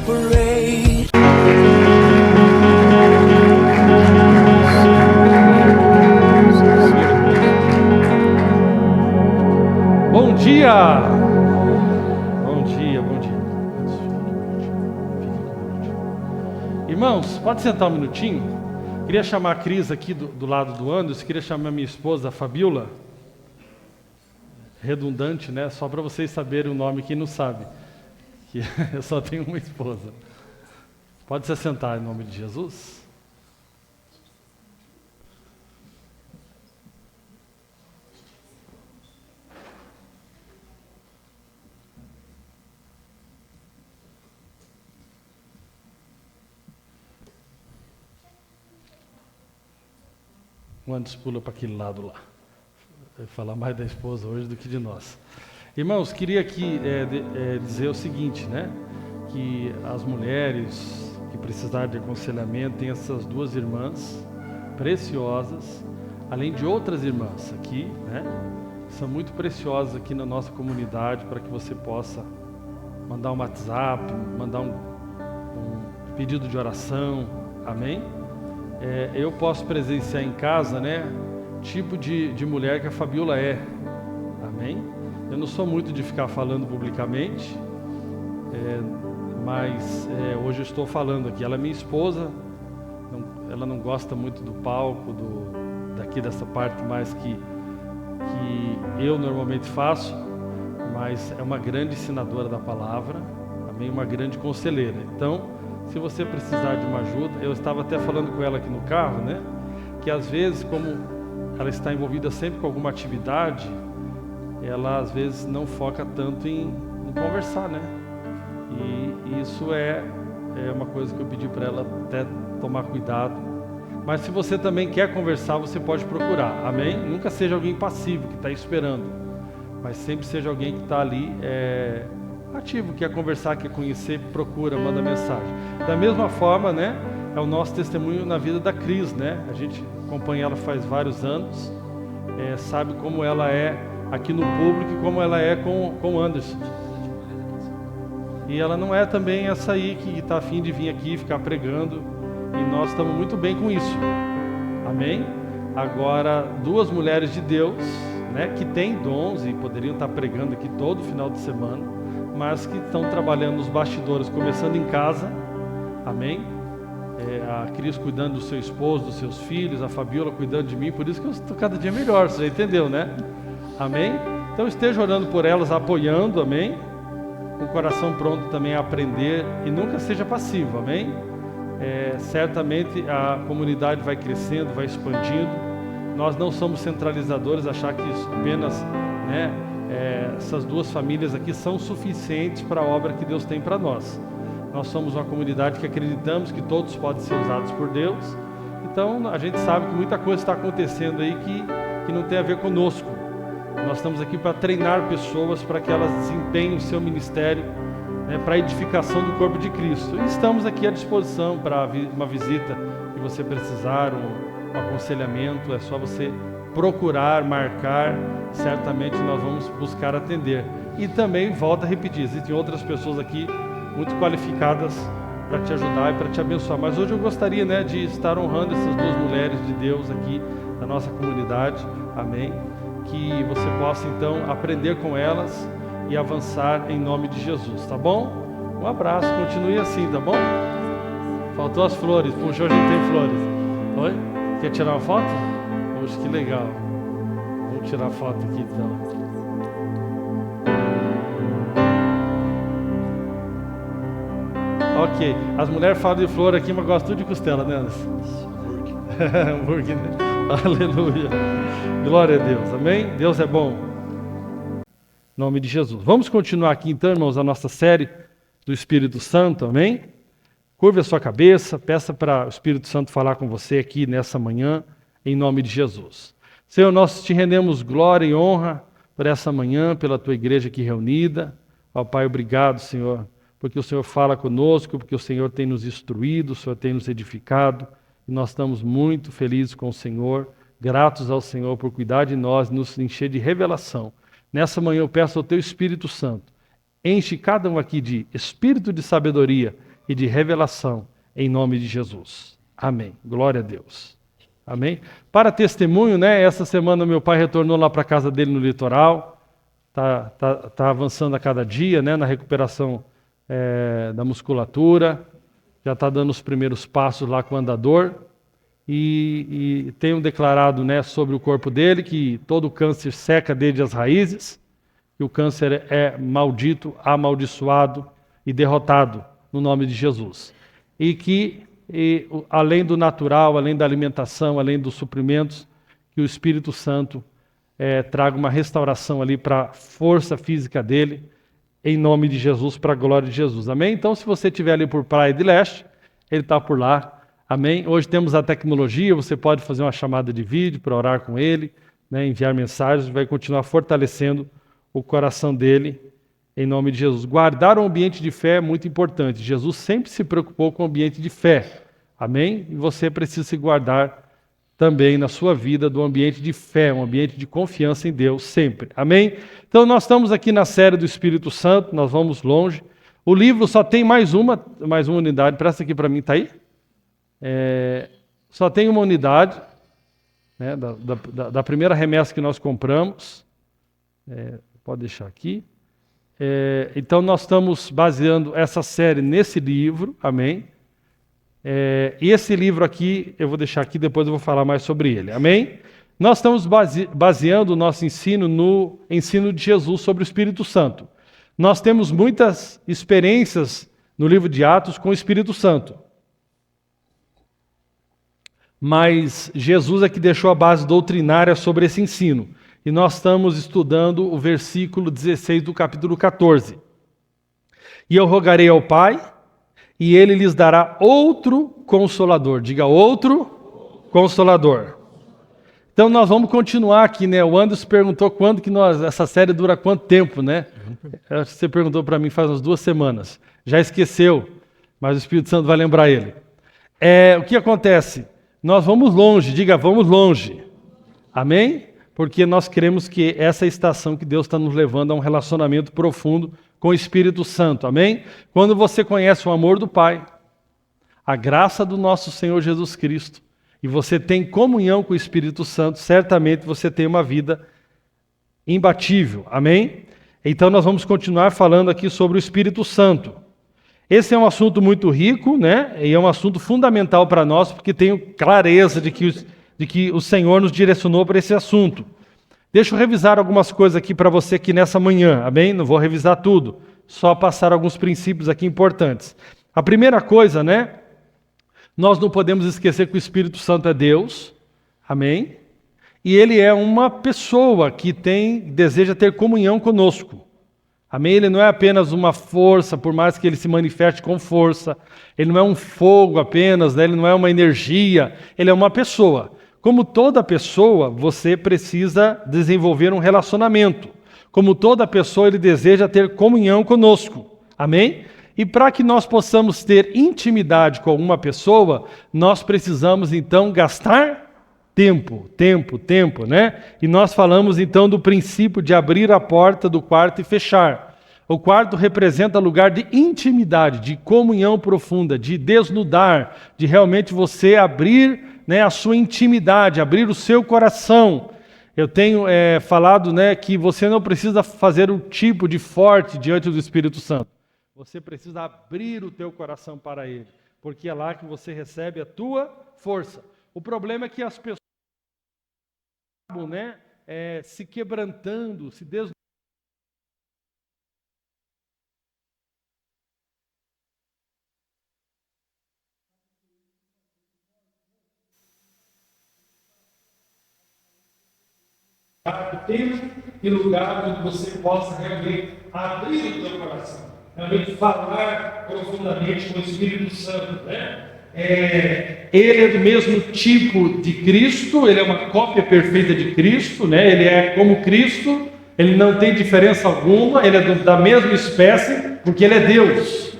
parade. Bom dia! Bom dia, bom dia. Irmãos, pode sentar um minutinho? Queria chamar a Cris aqui do lado do Anderson, queria chamar minha esposa, a Fabiola. Redundante, né? Só para vocês saberem o nome, quem não sabe. Que eu só tenho uma esposa. Pode se sentar em nome de Jesus. O Anderson pula para aquele lado lá. Vai falar mais da esposa hoje do que de nós. Irmãos, queria aqui dizer o seguinte, né? Que as mulheres que precisarem de aconselhamento têm essas duas irmãs preciosas, além de outras irmãs aqui, né? São muito preciosas aqui na nossa comunidade para que você possa mandar um WhatsApp, mandar um pedido de oração, amém? Eu posso presenciar em casa, né? Tipo de mulher que a Fabiola é, amém? Eu não sou muito de ficar falando publicamente, mas hoje eu estou falando aqui. Ela é minha esposa, ela não gosta muito do palco, daqui dessa parte mais que eu normalmente faço, mas é uma grande ensinadora da palavra, também uma grande conselheira. Então, se você precisar de uma ajuda, eu estava até falando com ela aqui no carro, né? Que às vezes, como ela está envolvida sempre com alguma atividade, ela às vezes não foca tanto em conversar, né? E isso é uma coisa que eu pedi para ela até tomar cuidado. Mas se você também quer conversar, você pode procurar, amém? Nunca seja alguém passivo que está esperando, mas sempre seja alguém que está ali ativo, quer conversar, quer conhecer, procura, manda mensagem. Da mesma forma, né? É o nosso testemunho na vida da Cris, né? A gente acompanha ela faz vários anos, sabe como ela é aqui no público e como ela é com o Anderson. E ela não é também essa aí que está afim de vir aqui ficar pregando, e nós estamos muito bem com isso, amém? Agora, duas mulheres de Deus, né, que têm dons e poderiam estar pregando aqui todo final de semana, mas que estão trabalhando nos bastidores, começando em casa, amém? A Cris cuidando do seu esposo, dos seus filhos, a Fabiola cuidando de mim, por isso que eu estou cada dia melhor, você já entendeu, né? Amém? Então esteja orando por elas, apoiando, amém? Com o coração pronto também a aprender e nunca seja passivo, amém? Certamente a comunidade vai crescendo, vai expandindo. Nós não somos centralizadores, achar que apenas, né, essas duas famílias aqui são suficientes para a obra que Deus tem para nós. Nós somos uma comunidade que acreditamos que todos podem ser usados por Deus. Então a gente sabe que muita coisa está acontecendo aí que não tem a ver conosco. Nós estamos aqui para treinar pessoas para que elas desempenhem o seu ministério, né, para a edificação do corpo de Cristo. E estamos aqui à disposição para uma visita que você precisar, um aconselhamento, é só você procurar, marcar, certamente nós vamos buscar atender. E também, volto a repetir, existem outras pessoas aqui muito qualificadas para te ajudar e para te abençoar. Mas hoje eu gostaria, né, de estar honrando essas duas mulheres de Deus aqui da nossa comunidade, amém? Que você possa então aprender com elas e avançar em nome de Jesus, tá bom? Um abraço, continue assim, tá bom? Faltou as flores, puxa, hoje não tem flores. Oi? Quer tirar uma foto? Poxa, que legal. Vamos tirar a foto aqui então. Ok, as mulheres falam de flor aqui, mas gostam tudo de costela, né, Anderson? Hambúrguer, né? Aleluia. Glória a Deus, amém? Deus é bom. Em nome de Jesus. Vamos continuar aqui então, irmãos, a nossa série do Espírito Santo, amém? Curve a sua cabeça, peça para o Espírito Santo falar com você aqui nessa manhã, em nome de Jesus. Senhor, nós te rendemos glória e honra por essa manhã, pela tua igreja aqui reunida. Ó Pai, obrigado, Senhor, porque o Senhor fala conosco, porque o Senhor tem nos instruído, o Senhor tem nos edificado, e nós estamos muito felizes com o Senhor, gratos ao Senhor por cuidar de nós, nos encher de revelação. Nessa manhã eu peço ao teu Espírito Santo, enche cada um aqui de espírito de sabedoria e de revelação, em nome de Jesus. Amém. Glória a Deus. Amém. Para testemunho, né? Essa semana meu pai retornou lá para a casa dele no litoral. Tá avançando a cada dia, né? Na recuperação da musculatura. Já está dando os primeiros passos lá com o andador. E tenho declarado, né, sobre o corpo dele que todo câncer seca desde as raízes. Que o câncer é maldito, amaldiçoado e derrotado no nome de Jesus. E que além do natural, além da alimentação, além dos suprimentos, que o Espírito Santo traga uma restauração ali para a força física dele, em nome de Jesus, para a glória de Jesus. Amém? Então, se você estiver ali por Praia de Leste, ele está por lá. Amém? Hoje temos a tecnologia, você pode fazer uma chamada de vídeo para orar com ele, né, enviar mensagens, vai continuar fortalecendo o coração dele, em nome de Jesus. Guardar um ambiente de fé é muito importante. Jesus sempre se preocupou com o ambiente de fé. Amém? E você precisa se guardar também na sua vida do ambiente de fé, um ambiente de confiança em Deus sempre. Amém? Então nós estamos aqui na série do Espírito Santo, nós vamos longe. O livro só tem mais uma unidade. Presta aqui para mim, está aí? Só tem uma unidade, né, da primeira remessa que nós compramos. Pode deixar aqui. Então nós estamos baseando essa série nesse livro, amém? E esse livro aqui, eu vou deixar aqui, depois eu vou falar mais sobre ele, amém? Nós estamos baseando o nosso ensino no ensino de Jesus sobre o Espírito Santo. Nós temos muitas experiências no livro de Atos com o Espírito Santo. Mas Jesus é que deixou a base doutrinária sobre esse ensino. E nós estamos estudando o versículo 16 do capítulo 14. E eu rogarei ao Pai, e Ele lhes dará outro Consolador. Diga, outro Consolador. Então nós vamos continuar aqui, né? O Anderson perguntou quando que essa série dura quanto tempo, né? Você perguntou para mim faz umas 2 semanas. Já esqueceu, mas o Espírito Santo vai lembrar ele. O que acontece? Nós vamos longe, diga, vamos longe. Amém? Porque nós queremos que essa estação que Deus está nos levando a um relacionamento profundo com o Espírito Santo. Amém? Quando você conhece o amor do Pai, a graça do nosso Senhor Jesus Cristo, e você tem comunhão com o Espírito Santo, certamente você tem uma vida imbatível. Amém? Então nós vamos continuar falando aqui sobre o Espírito Santo. Esse é um assunto muito rico, né? E é um assunto fundamental para nós, porque tenho clareza de que o Senhor nos direcionou para esse assunto. Deixa eu revisar algumas coisas aqui para você aqui nessa manhã, amém? Não vou revisar tudo, só passar alguns princípios aqui importantes. A primeira coisa, né? Nós não podemos esquecer que o Espírito Santo é Deus, amém? E Ele é uma pessoa que deseja ter comunhão conosco. Amém? Ele não é apenas uma força, por mais que ele se manifeste com força. Ele não é um fogo apenas, né? Ele não é uma energia. Ele é uma pessoa. Como toda pessoa, você precisa desenvolver um relacionamento. Como toda pessoa, ele deseja ter comunhão conosco. Amém? E para que nós possamos ter intimidade com alguma pessoa, nós precisamos então gastar tempo, né? E nós falamos então do princípio de abrir a porta do quarto e fechar. O quarto representa lugar de intimidade, de comunhão profunda, de desnudar, de realmente você abrir, né, a sua intimidade, abrir o seu coração. Eu tenho falado, né, que você não precisa fazer um tipo de forte diante do Espírito Santo. Você precisa abrir o teu coração para Ele, porque é lá que você recebe a tua força. O problema é que as pessoas né, se quebrantando, se desnudando. Tempo e lugar onde você possa realmente abrir o teu coração, realmente falar profundamente com o Espírito Santo, né? Ele é do mesmo tipo de Cristo, ele é uma cópia perfeita de Cristo, né? Ele é como Cristo, ele não tem diferença alguma, ele é da mesma espécie, porque ele é Deus.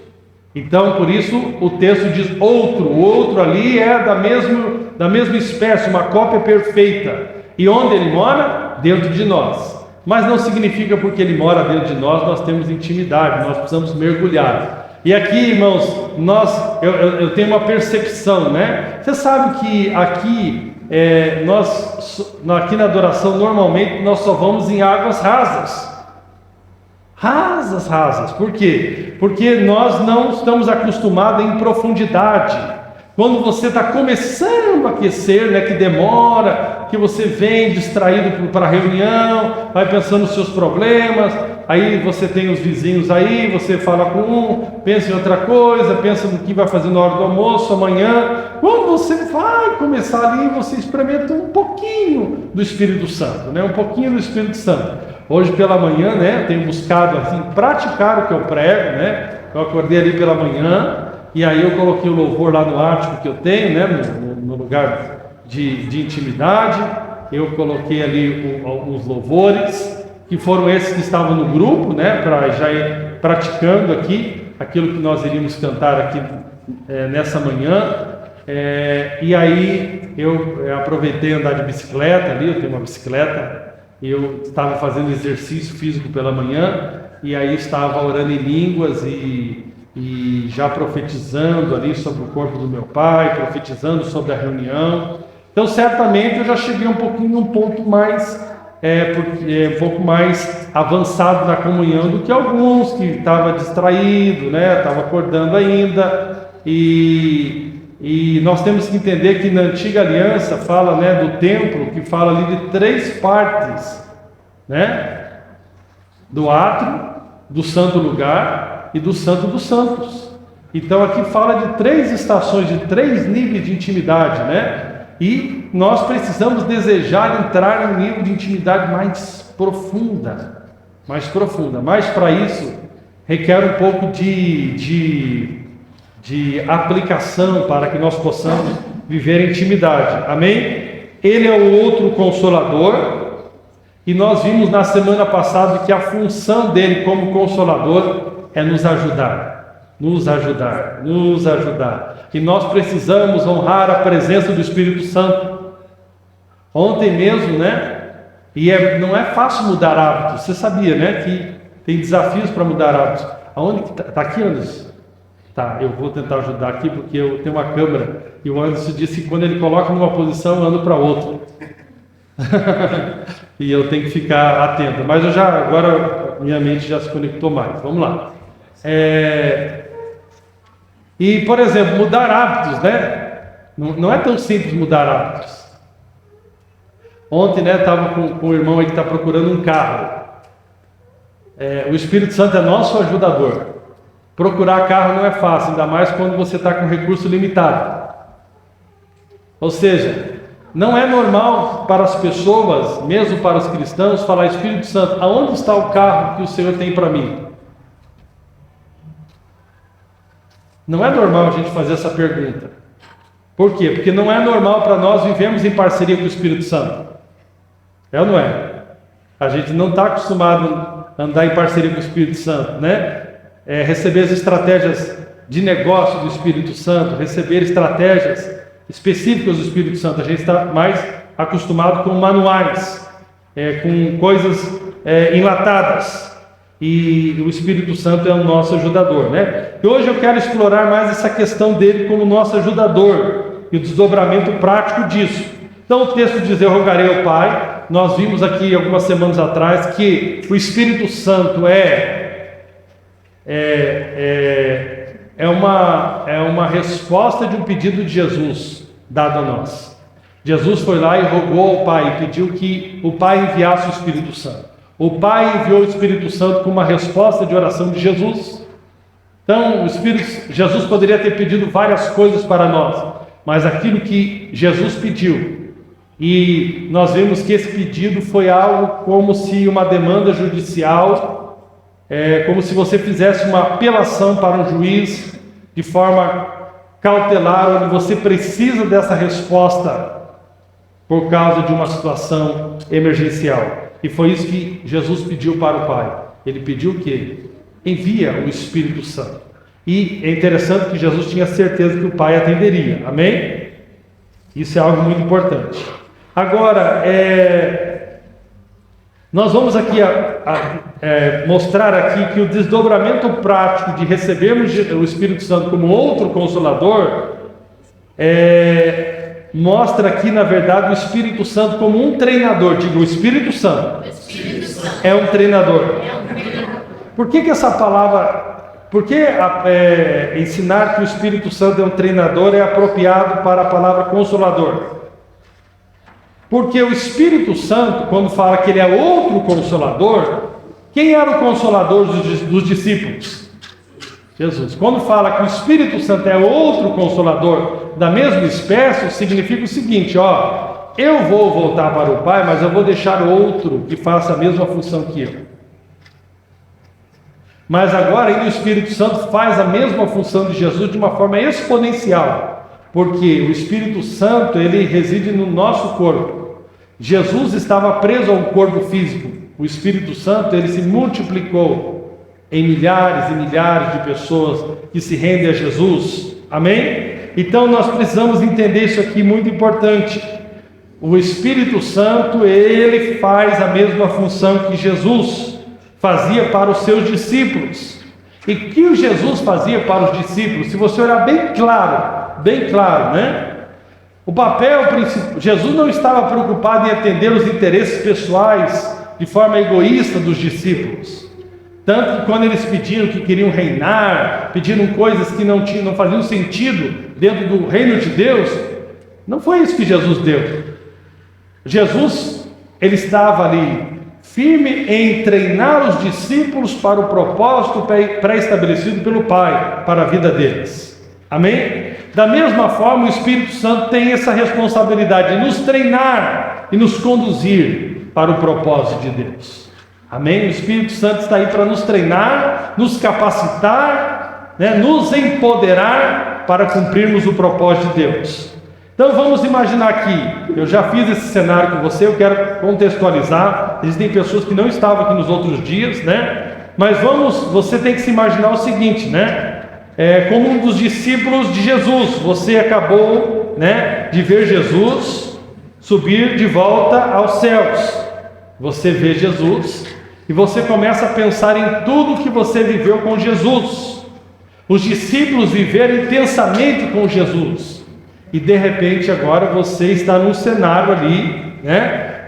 Então, por isso, o texto diz outro, o outro ali é da mesma espécie, uma cópia perfeita. E onde ele mora? Dentro de nós. Mas não significa porque ele mora dentro de nós temos intimidade, nós precisamos mergulhar. E aqui, irmãos, eu tenho uma percepção, né? Você sabe que aqui, aqui na adoração, normalmente, nós só vamos em águas rasas. Rasas. Por quê? Porque nós não estamos acostumados em profundidade. Quando você está começando a aquecer, né, que demora, que você vem distraído para a reunião, vai pensando nos seus problemas, aí você tem os vizinhos aí, você fala com um, pensa em outra coisa, pensa no que vai fazer na hora do almoço, amanhã. Quando você vai começar ali, você experimenta um pouquinho do Espírito Santo, né? Um pouquinho do Espírito Santo. Hoje pela manhã, né, tenho buscado assim, praticar o que eu prego, né? Eu acordei ali pela manhã, e aí eu coloquei o louvor lá no ático que eu tenho, né, no lugar de intimidade. Eu coloquei ali os louvores, que foram esses que estavam no grupo, né, para já ir praticando aqui, aquilo que nós iríamos cantar aqui nessa manhã. E aí eu aproveitei andar de bicicleta ali, eu tenho uma bicicleta, eu estava fazendo exercício físico pela manhã, e aí estava orando em línguas e já profetizando ali sobre o corpo do meu pai, profetizando sobre a reunião. Então certamente eu já cheguei um pouquinho num ponto mais um pouco mais avançado na comunhão do que alguns que estavam distraídos, né? Estavam acordando ainda. E nós temos que entender que na antiga aliança fala, né, do templo, que fala ali de 3 partes, né? Do átrio, do santo lugar e do Santo dos Santos. Então aqui fala de 3 estações, de 3 níveis de intimidade, né? E nós precisamos desejar entrar em um nível de intimidade mais profunda. Mas para isso requer um pouco de aplicação para que nós possamos viver em intimidade. Amém? Ele é o outro Consolador, e nós vimos na semana passada que a função dele como Consolador é nos ajudar. E nós precisamos honrar a presença do Espírito Santo. Ontem mesmo, né? E não é fácil mudar hábitos. Você sabia, né? Que tem desafios para mudar hábitos. Aonde que está aqui, Anderson? Tá, eu vou tentar ajudar aqui porque eu tenho uma câmera. E o Anderson disse que quando ele coloca numa posição, eu ando para outra. E eu tenho que ficar atento. Mas agora minha mente já se conectou mais. Vamos lá. E, por exemplo, mudar hábitos, né? Não é tão simples mudar hábitos. Ontem, né, estava com um irmão aí que está procurando um carro. O Espírito Santo é nosso ajudador. Procurar carro não é fácil, ainda mais quando você está com recurso limitado. Ou seja, não é normal para as pessoas, mesmo para os cristãos, falar: Espírito Santo, aonde está o carro que o Senhor tem para mim? Não é normal a gente fazer essa pergunta. Por quê? Porque não é normal para nós vivermos em parceria com o Espírito Santo. É ou não é? A gente não está acostumado a andar em parceria com o Espírito Santo, né? Receber as estratégias de negócio do Espírito Santo, receber estratégias específicas do Espírito Santo. A gente está mais acostumado com manuais, com coisas enlatadas. E o Espírito Santo é o nosso ajudador, né? E hoje eu quero explorar mais essa questão dele como nosso ajudador e o desdobramento prático disso. Então o texto diz: eu rogarei ao Pai. Nós vimos aqui algumas semanas atrás que o Espírito Santo é uma resposta de um pedido de Jesus dado a nós. Jesus foi lá e rogou ao Pai e pediu que o Pai enviasse o Espírito Santo. O Pai enviou o Espírito Santo como uma resposta de oração de Jesus. Então, Jesus poderia ter pedido várias coisas para nós, mas aquilo que Jesus pediu, e nós vemos que esse pedido foi algo como se uma demanda judicial, como se você fizesse uma apelação para um juiz de forma cautelar, onde você precisa dessa resposta por causa de uma situação emergencial. E foi isso que Jesus pediu para o Pai. Ele pediu o quê? Envia o Espírito Santo. E é interessante que Jesus tinha certeza que o Pai atenderia. Amém? Isso é algo muito importante. Agora, Nós vamos aqui mostrar aqui que o desdobramento prático de recebermos o Espírito Santo como outro Consolador mostra aqui, na verdade, o Espírito Santo como um treinador. Diga, o Espírito Santo é um treinador. Por que essa palavra... Por que ensinar que o Espírito Santo é um treinador é apropriado para a palavra Consolador? Porque o Espírito Santo, quando fala que ele é outro Consolador, quem era o Consolador dos discípulos? Jesus. Quando fala que o Espírito Santo é outro Consolador da mesma espécie, significa o seguinte, eu vou voltar para o Pai, mas eu vou deixar outro que faça a mesma função que eu. Mas agora ainda o Espírito Santo faz a mesma função de Jesus de uma forma exponencial, porque o Espírito Santo, ele reside no nosso corpo. Jesus estava preso a um corpo físico. O Espírito Santo, ele se multiplicou em milhares e milhares de pessoas que se rendem a Jesus. Amém? Então nós precisamos entender isso aqui, muito importante. O Espírito Santo, ele faz a mesma função que Jesus fazia para os seus discípulos. E o que Jesus fazia para os discípulos? Se você olhar bem claro, né? O papel principal, Jesus não estava preocupado em atender os interesses pessoais de forma egoísta dos discípulos. Tanto que quando eles pediram que queriam reinar, pediram coisas que não faziam sentido dentro do reino de Deus, não foi isso que Jesus deu. Jesus, ele estava ali firme em treinar os discípulos para o propósito pré-estabelecido pelo Pai para a vida deles. Amém? Da mesma forma, o Espírito Santo tem essa responsabilidade de nos treinar e nos conduzir para o propósito de Deus. Amém? O Espírito Santo está aí para nos treinar, nos capacitar, nos empoderar para cumprirmos o propósito de Deus. Então vamos imaginar aqui, eu já fiz esse cenário com você, eu quero contextualizar. Existem pessoas que não estavam aqui nos outros dias, mas você tem que se imaginar o seguinte, como um dos discípulos de Jesus. Você acabou, de ver Jesus subir de volta aos céus. Você vê Jesus e você começa a pensar em tudo que você viveu com Jesus. Os discípulos viveram intensamente com Jesus. E de repente agora você está num cenário ali,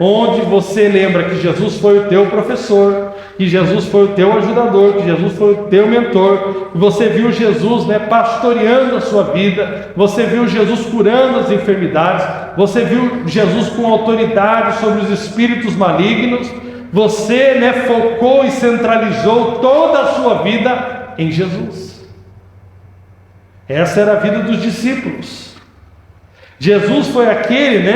onde você lembra que Jesus foi o teu professor, que Jesus foi o teu ajudador, que Jesus foi o teu mentor, e você viu Jesus pastoreando a sua vida, você viu Jesus curando as enfermidades, você viu Jesus com autoridade sobre os espíritos malignos, você focou e centralizou toda a sua vida em Jesus. Essa era a vida dos discípulos. Jesus foi aquele,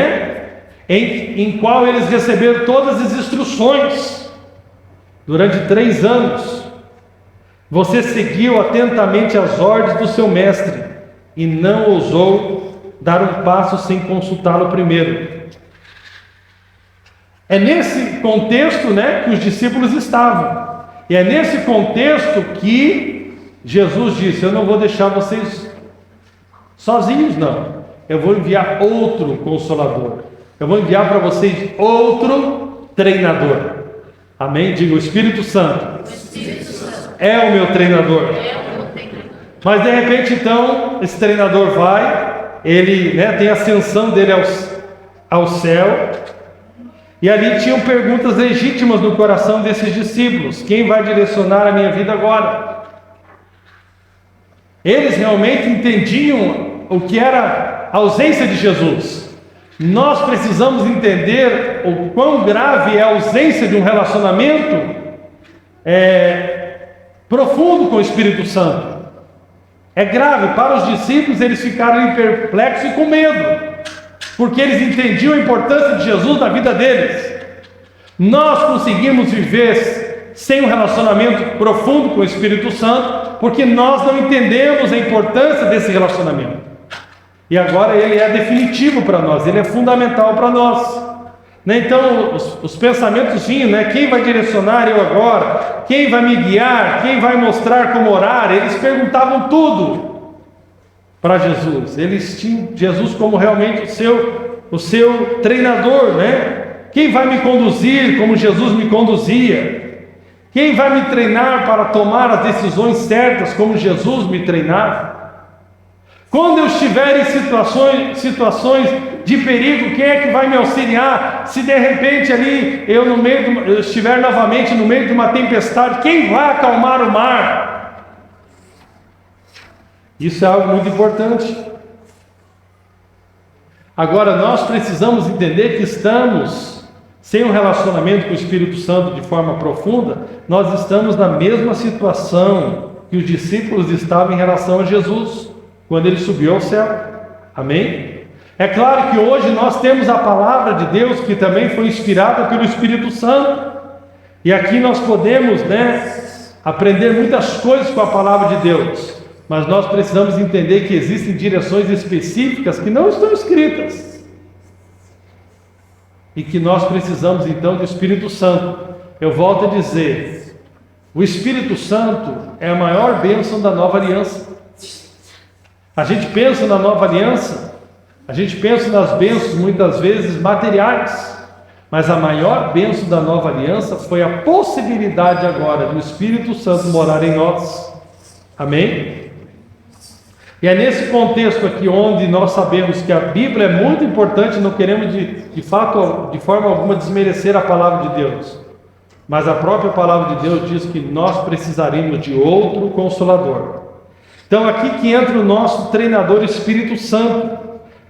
em qual eles receberam todas as instruções durante 3 anos. Você seguiu atentamente as ordens do seu mestre e não ousou dar um passo sem consultá-lo primeiro. É nesse contexto, que os discípulos estavam. E é nesse contexto que Jesus disse: eu não vou deixar vocês sozinhos, não. Eu vou enviar outro Consolador. Eu vou enviar para vocês outro treinador. Amém? Diga, o Espírito Santo é o meu treinador. Mas de repente então, esse treinador vai, ele tem a ascensão dele ao céu. E ali tinham perguntas legítimas no coração desses discípulos: quem vai direcionar a minha vida agora? Eles realmente entendiam o que era a ausência de Jesus. Nós precisamos entender o quão grave é a ausência de um relacionamento profundo com o Espírito Santo. É grave. Para os discípulos, eles ficaram perplexos e com medo, porque eles entendiam a importância de Jesus na vida deles. Nós conseguimos viver sem um relacionamento profundo com o Espírito Santo, porque nós não entendemos a importância desse relacionamento. E agora ele é definitivo para nós, ele é fundamental para nós. Então os pensamentos vinham, quem vai direcionar eu agora? Quem vai me guiar? Quem vai mostrar como orar? Eles perguntavam tudo para Jesus. Eles tinham Jesus como realmente o seu treinador, Quem vai me conduzir como Jesus me conduzia? Quem vai me treinar para tomar as decisões certas como Jesus me treinava? Quando eu estiver em situações de perigo, quem é que vai me auxiliar? Se de repente ali eu estiver novamente no meio de uma tempestade, quem vai acalmar o mar? Isso é algo muito importante. Agora nós precisamos entender que estamos sem um relacionamento com o Espírito Santo de forma profunda, nós estamos na mesma situação que os discípulos estavam em relação a Jesus, quando ele subiu ao céu. Amém? É claro que hoje nós temos a palavra de Deus, que também foi inspirada pelo Espírito Santo, e aqui nós podemos, aprender muitas coisas com a palavra de Deus, mas nós precisamos entender que existem direções específicas que não estão escritas, e que nós precisamos então do Espírito Santo. Eu volto a dizer, o Espírito Santo é a maior bênção da nova aliança. A gente pensa na nova aliança, a gente pensa nas bênçãos muitas vezes materiais, mas a maior bênção da nova aliança foi a possibilidade agora do Espírito Santo morar em nós. Amém? E é nesse contexto aqui onde nós sabemos que a Bíblia é muito importante, não queremos de fato, de forma alguma, desmerecer a palavra de Deus, mas a própria palavra de Deus diz que nós precisaremos de outro Consolador. Então aqui que entra o nosso treinador Espírito Santo,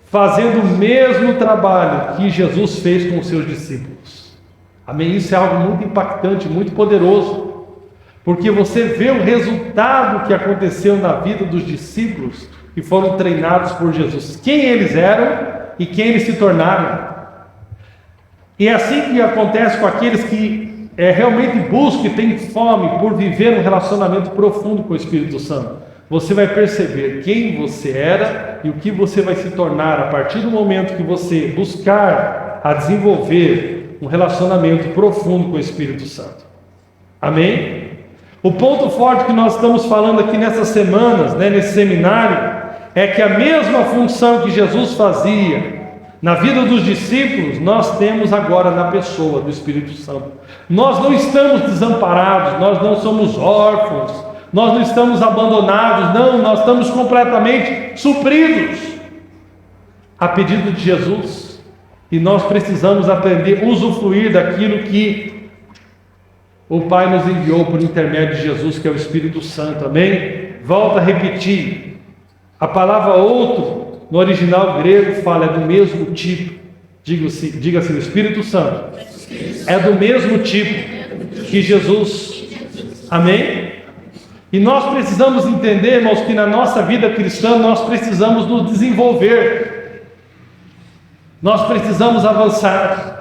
fazendo o mesmo trabalho que Jesus fez com os seus discípulos. Amém? Isso é algo muito impactante, muito poderoso, porque você vê o resultado que aconteceu na vida dos discípulos que foram treinados por Jesus, quem eles eram e quem eles se tornaram. E é assim que acontece com aqueles que realmente buscam e têm fome por viver um relacionamento profundo com o Espírito Santo. Você vai perceber quem você era e o que você vai se tornar a partir do momento que você buscar a desenvolver um relacionamento profundo com o Espírito Santo. Amém? O ponto forte que nós estamos falando aqui nessas semanas, nesse seminário, é que a mesma função que Jesus fazia na vida dos discípulos, nós temos agora na pessoa do Espírito Santo. Nós não estamos desamparados, nós não somos órfãos, nós não estamos abandonados, não, nós estamos completamente supridos a pedido de Jesus, e nós precisamos aprender a usufruir daquilo que o Pai nos enviou por intermédio de Jesus, que é o Espírito Santo. Amém? Volto a repetir, a palavra outro no original grego fala, é do mesmo tipo. Diga-se, o Espírito Santo é do mesmo tipo que Jesus. Amém? E nós precisamos entender, irmãos, que na nossa vida cristã nós precisamos nos desenvolver, nós precisamos avançar.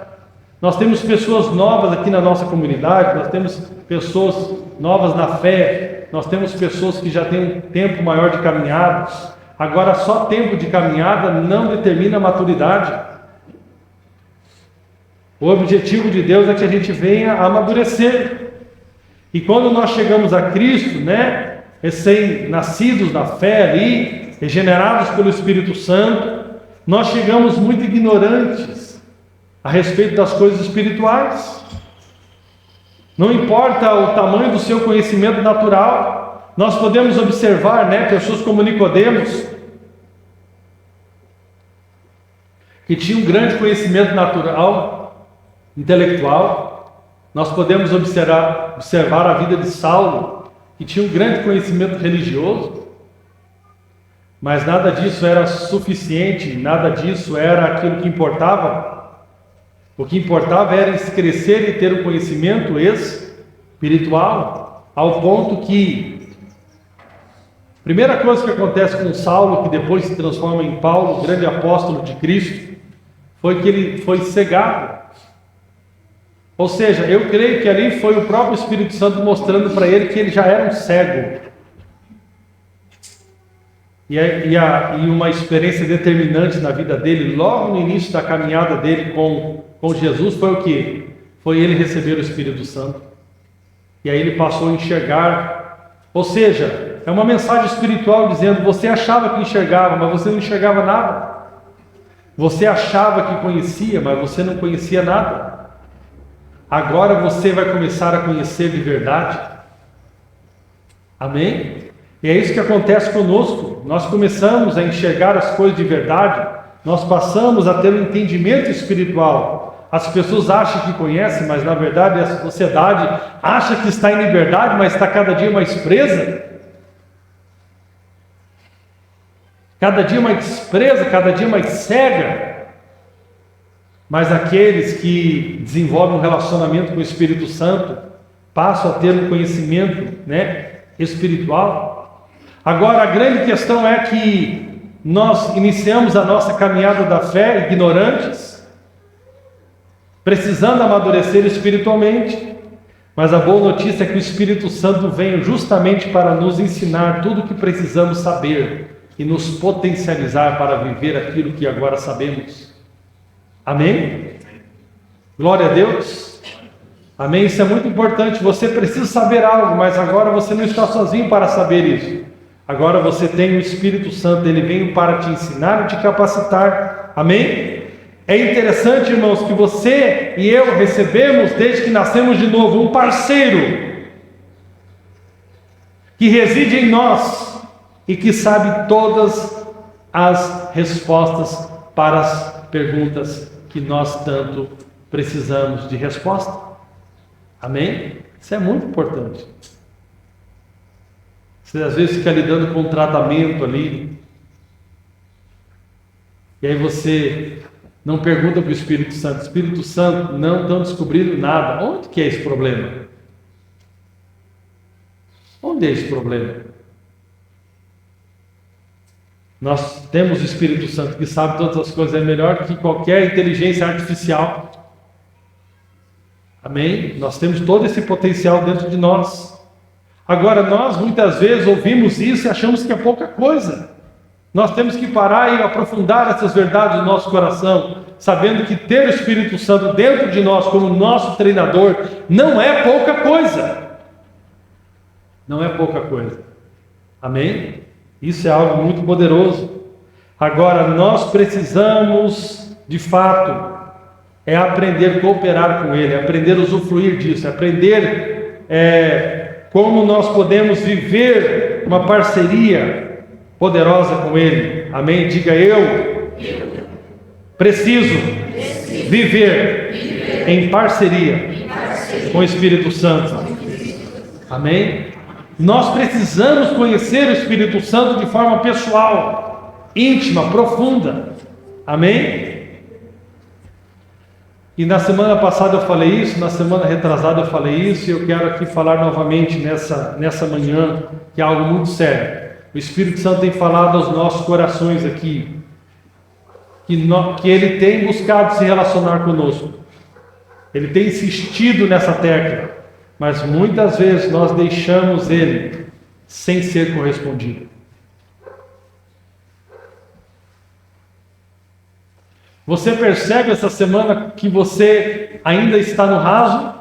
Nós temos pessoas novas aqui na nossa comunidade, nós temos pessoas novas na fé, nós temos pessoas que já têm um tempo maior de caminhada. Agora, só tempo de caminhada não determina a maturidade. O objetivo de Deus é que a gente venha a amadurecer. E quando nós chegamos a Cristo, recém-nascidos na fé ali, regenerados pelo Espírito Santo, nós chegamos muito ignorantes a respeito das coisas espirituais. Não importa o tamanho do seu conhecimento natural, nós podemos observar, pessoas como Nicodemos, que tinham um grande conhecimento natural, intelectual. Nós podemos observar a vida de Saulo, que tinha um grande conhecimento religioso, mas nada disso era suficiente, nada disso era aquilo que importava. O que importava era crescer e ter um conhecimento espiritual, ao ponto que a primeira coisa que acontece com Saulo, que depois se transforma em Paulo, o grande apóstolo de Cristo, foi que ele foi cegado. Ou seja, eu creio que ali foi o próprio Espírito Santo mostrando para ele que ele já era um cego. E uma experiência determinante na vida dele, logo no início da caminhada dele com Jesus, foi o quê? Foi ele receber o Espírito Santo. E aí ele passou a enxergar. Ou seja, é uma mensagem espiritual dizendo, você achava que enxergava, mas você não enxergava nada. Você achava que conhecia, mas você não conhecia nada. Agora você vai começar a conhecer de verdade. Amém? E é isso que acontece conosco. Nós começamos a enxergar as coisas de verdade. Nós passamos a ter um entendimento espiritual. As pessoas acham que conhecem, mas na verdade a sociedade acha que está em liberdade, mas está cada dia mais presa. Cada dia mais presa, cada dia mais cega. Mas aqueles que desenvolvem um relacionamento com o Espírito Santo passam a ter um conhecimento, espiritual. Agora a grande questão é que nós iniciamos a nossa caminhada da fé ignorantes, precisando amadurecer espiritualmente, mas a boa notícia é que o Espírito Santo vem justamente para nos ensinar tudo o que precisamos saber e nos potencializar para viver aquilo que agora sabemos. Amém? Glória a Deus. Amém? Isso é muito importante. Você precisa saber algo, mas agora você não está sozinho para saber isso. Agora você tem o Espírito Santo, ele veio para te ensinar e te capacitar. Amém? É interessante, irmãos, que você e eu recebemos, desde que nascemos de novo, um parceiro que reside em nós e que sabe todas as respostas para as perguntas que nós tanto precisamos de resposta. Amém? Isso é muito importante. Você às vezes fica lidando com um tratamento ali, e aí você não pergunta para o Espírito Santo: Espírito Santo, não estão descobrindo nada. Onde que é esse problema? Onde é esse problema? Nós temos o Espírito Santo que sabe todas as coisas, é melhor que qualquer inteligência artificial. Amém? Nós temos todo esse potencial dentro de nós. Agora, nós muitas vezes ouvimos isso e achamos que é pouca coisa. Nós temos que parar e aprofundar essas verdades no nosso coração, sabendo que ter o Espírito Santo dentro de nós como nosso treinador não é pouca coisa. Não é pouca coisa. Amém? Isso é algo muito poderoso. Agora, nós precisamos, de fato, aprender a cooperar com Ele, aprender a usufruir disso, aprender como nós podemos viver uma parceria poderosa com Ele. Amém? Diga: eu preciso viver em parceria com o Espírito Santo. Amém? Nós precisamos conhecer o Espírito Santo de forma pessoal, íntima, profunda. Amém? E na semana passada eu falei isso, na semana retrasada eu falei isso, e eu quero aqui falar novamente nessa manhã, que é algo muito sério. O Espírito Santo tem falado aos nossos corações aqui, que Ele tem buscado se relacionar conosco. Ele tem insistido nessa tecla. Mas muitas vezes nós deixamos Ele sem ser correspondido. Você percebe essa semana que você ainda está no raso?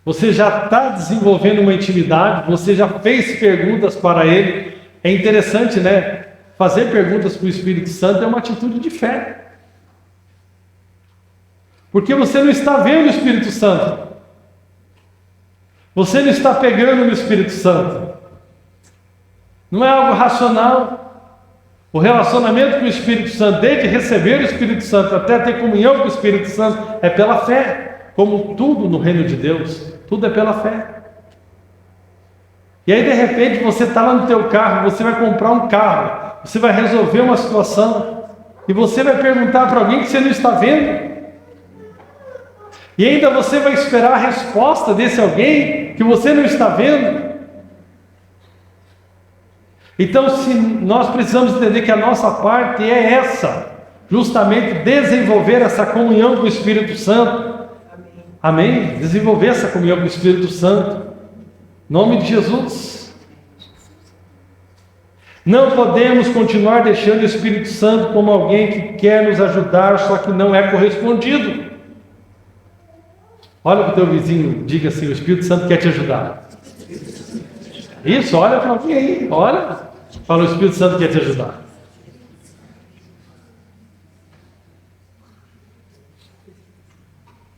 Você já está desenvolvendo uma intimidade? Você já fez perguntas para Ele? É interessante, né? Fazer perguntas para o Espírito Santo é uma atitude de fé. Porque você não está vendo o Espírito Santo. Você não está pegando no Espírito Santo. Não é algo racional. O relacionamento com o Espírito Santo, desde receber o Espírito Santo até ter comunhão com o Espírito Santo, é pela fé. Como tudo no reino de Deus, tudo é pela fé. E aí de repente você está lá no teu carro, você vai comprar um carro, você vai resolver uma situação, e você vai perguntar para alguém que você não está vendo. E ainda você vai esperar a resposta desse alguém que você não está vendo. Então, se nós precisamos entender que a nossa parte é essa, justamente desenvolver essa comunhão com o Espírito Santo. Amém? Desenvolver essa comunhão com o Espírito Santo. Em nome de Jesus. Não podemos continuar deixando o Espírito Santo como alguém que quer nos ajudar, só que não é correspondido. Olha para o teu vizinho, diga assim: o Espírito Santo quer te ajudar. Isso, olha para alguém aí, olha. Fala, o Espírito Santo quer te ajudar.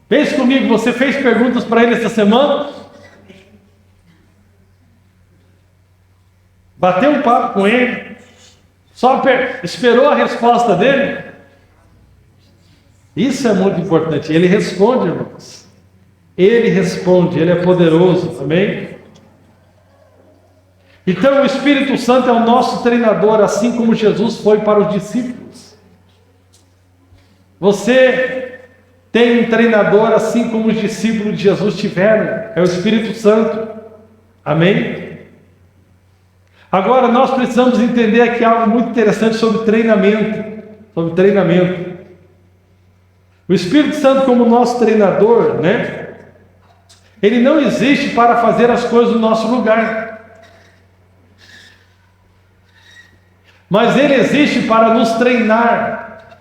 Pense comigo, você fez perguntas para ele essa semana? Bateu um papo com ele? Só esperou a resposta dele? Isso é muito importante. Ele responde, irmãos. Ele responde, ele é poderoso, amém? Então o Espírito Santo é o nosso treinador, assim como Jesus foi para os discípulos. Você tem um treinador, assim como os discípulos de Jesus tiveram, é o Espírito Santo, amém? Agora nós precisamos entender aqui algo muito interessante sobre treinamento, O Espírito Santo como nosso treinador, né? Ele não existe para fazer as coisas no nosso lugar. Mas ele existe para nos treinar.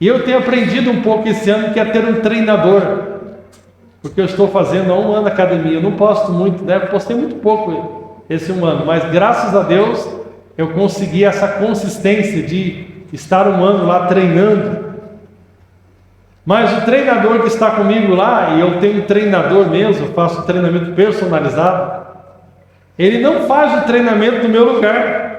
E eu tenho aprendido um pouco esse ano que é ter um treinador. Porque eu estou fazendo há um ano academia. Eu não posto muito, né? Eu postei muito pouco esse um ano. Mas graças a Deus eu consegui essa consistência de estar um ano lá treinando. Mas o treinador que está comigo lá, e eu tenho um treinador mesmo, eu faço um treinamento personalizado, ele não faz o treinamento no meu lugar.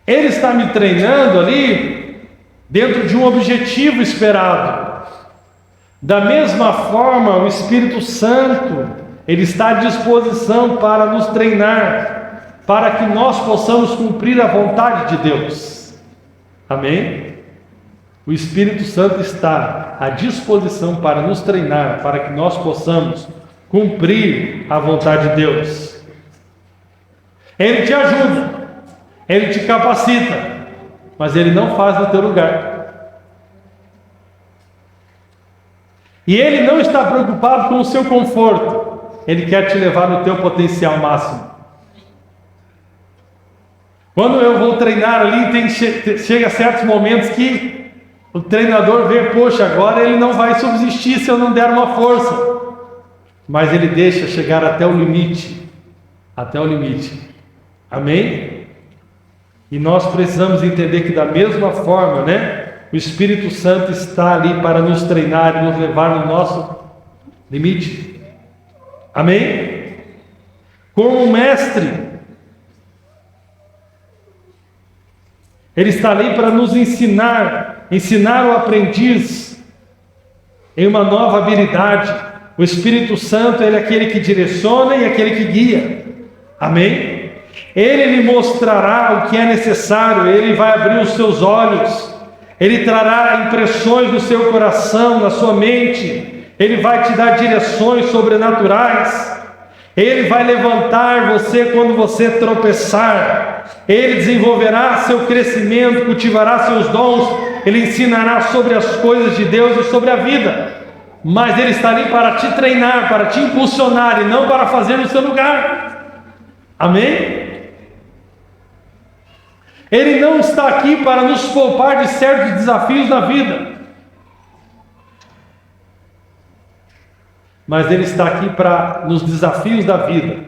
Ele está me treinando ali dentro de um objetivo esperado. Da mesma forma, o Espírito Santo, ele está à disposição para nos treinar, para que nós possamos cumprir a vontade de Deus. Amém? O Espírito Santo está à disposição para nos treinar, para que nós possamos cumprir a vontade de Deus. Ele te ajuda, ele te capacita, mas ele não faz no teu lugar. E ele não está preocupado com o seu conforto, ele quer te levar no teu potencial máximo. Quando eu vou treinar ali, chega a certos momentos que o treinador vê, poxa, agora ele não vai subsistir se eu não der uma força. Mas ele deixa chegar até o limite. Até o limite. Amém? E nós precisamos entender que da mesma forma, né? O Espírito Santo está ali para nos treinar e nos levar no nosso limite. Amém? Como mestre, ele está ali para nos ensinar o aprendiz em uma nova habilidade. O Espírito Santo, ele é aquele que direciona e aquele que guia. Amém? Ele lhe mostrará o que é necessário, ele vai abrir os seus olhos, ele trará impressões no seu coração, na sua mente, ele vai te dar direções sobrenaturais, ele vai levantar você quando você tropeçar, ele desenvolverá seu crescimento, cultivará seus dons, ele ensinará sobre as coisas de Deus e sobre a vida, mas ele está ali para te treinar, para te impulsionar e não para fazer no seu lugar. Amém? Ele não está aqui para nos poupar de certos desafios da vida, mas ele está aqui para, nos desafios da vida,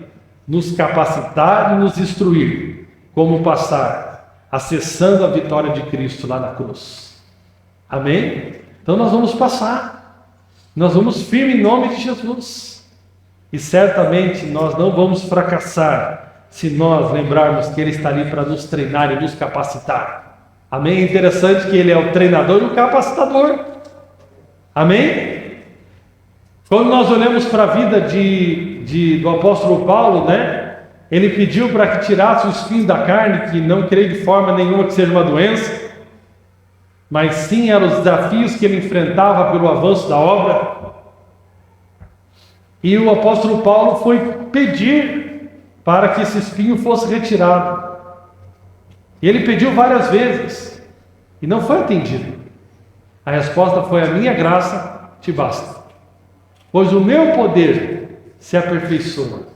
nos capacitar e nos instruir como passar, acessando a vitória de Cristo lá na cruz. Amém? Então nós vamos passar, nós vamos firme em nome de Jesus, e certamente nós não vamos fracassar se nós lembrarmos que ele está ali para nos treinar e nos capacitar. Amém? É interessante que ele é o treinador e o capacitador. Amém? Quando nós olhamos para a vida do apóstolo Paulo, né? Ele pediu para que tirasse os espinhos da carne, que não creio de forma nenhuma que seja uma doença, mas sim eram os desafios que ele enfrentava pelo avanço da obra. E o apóstolo Paulo foi pedir para que esse espinho fosse retirado. E ele pediu várias vezes, e não foi atendido. A resposta foi: a minha graça te basta, pois o meu poder se aperfeiçoa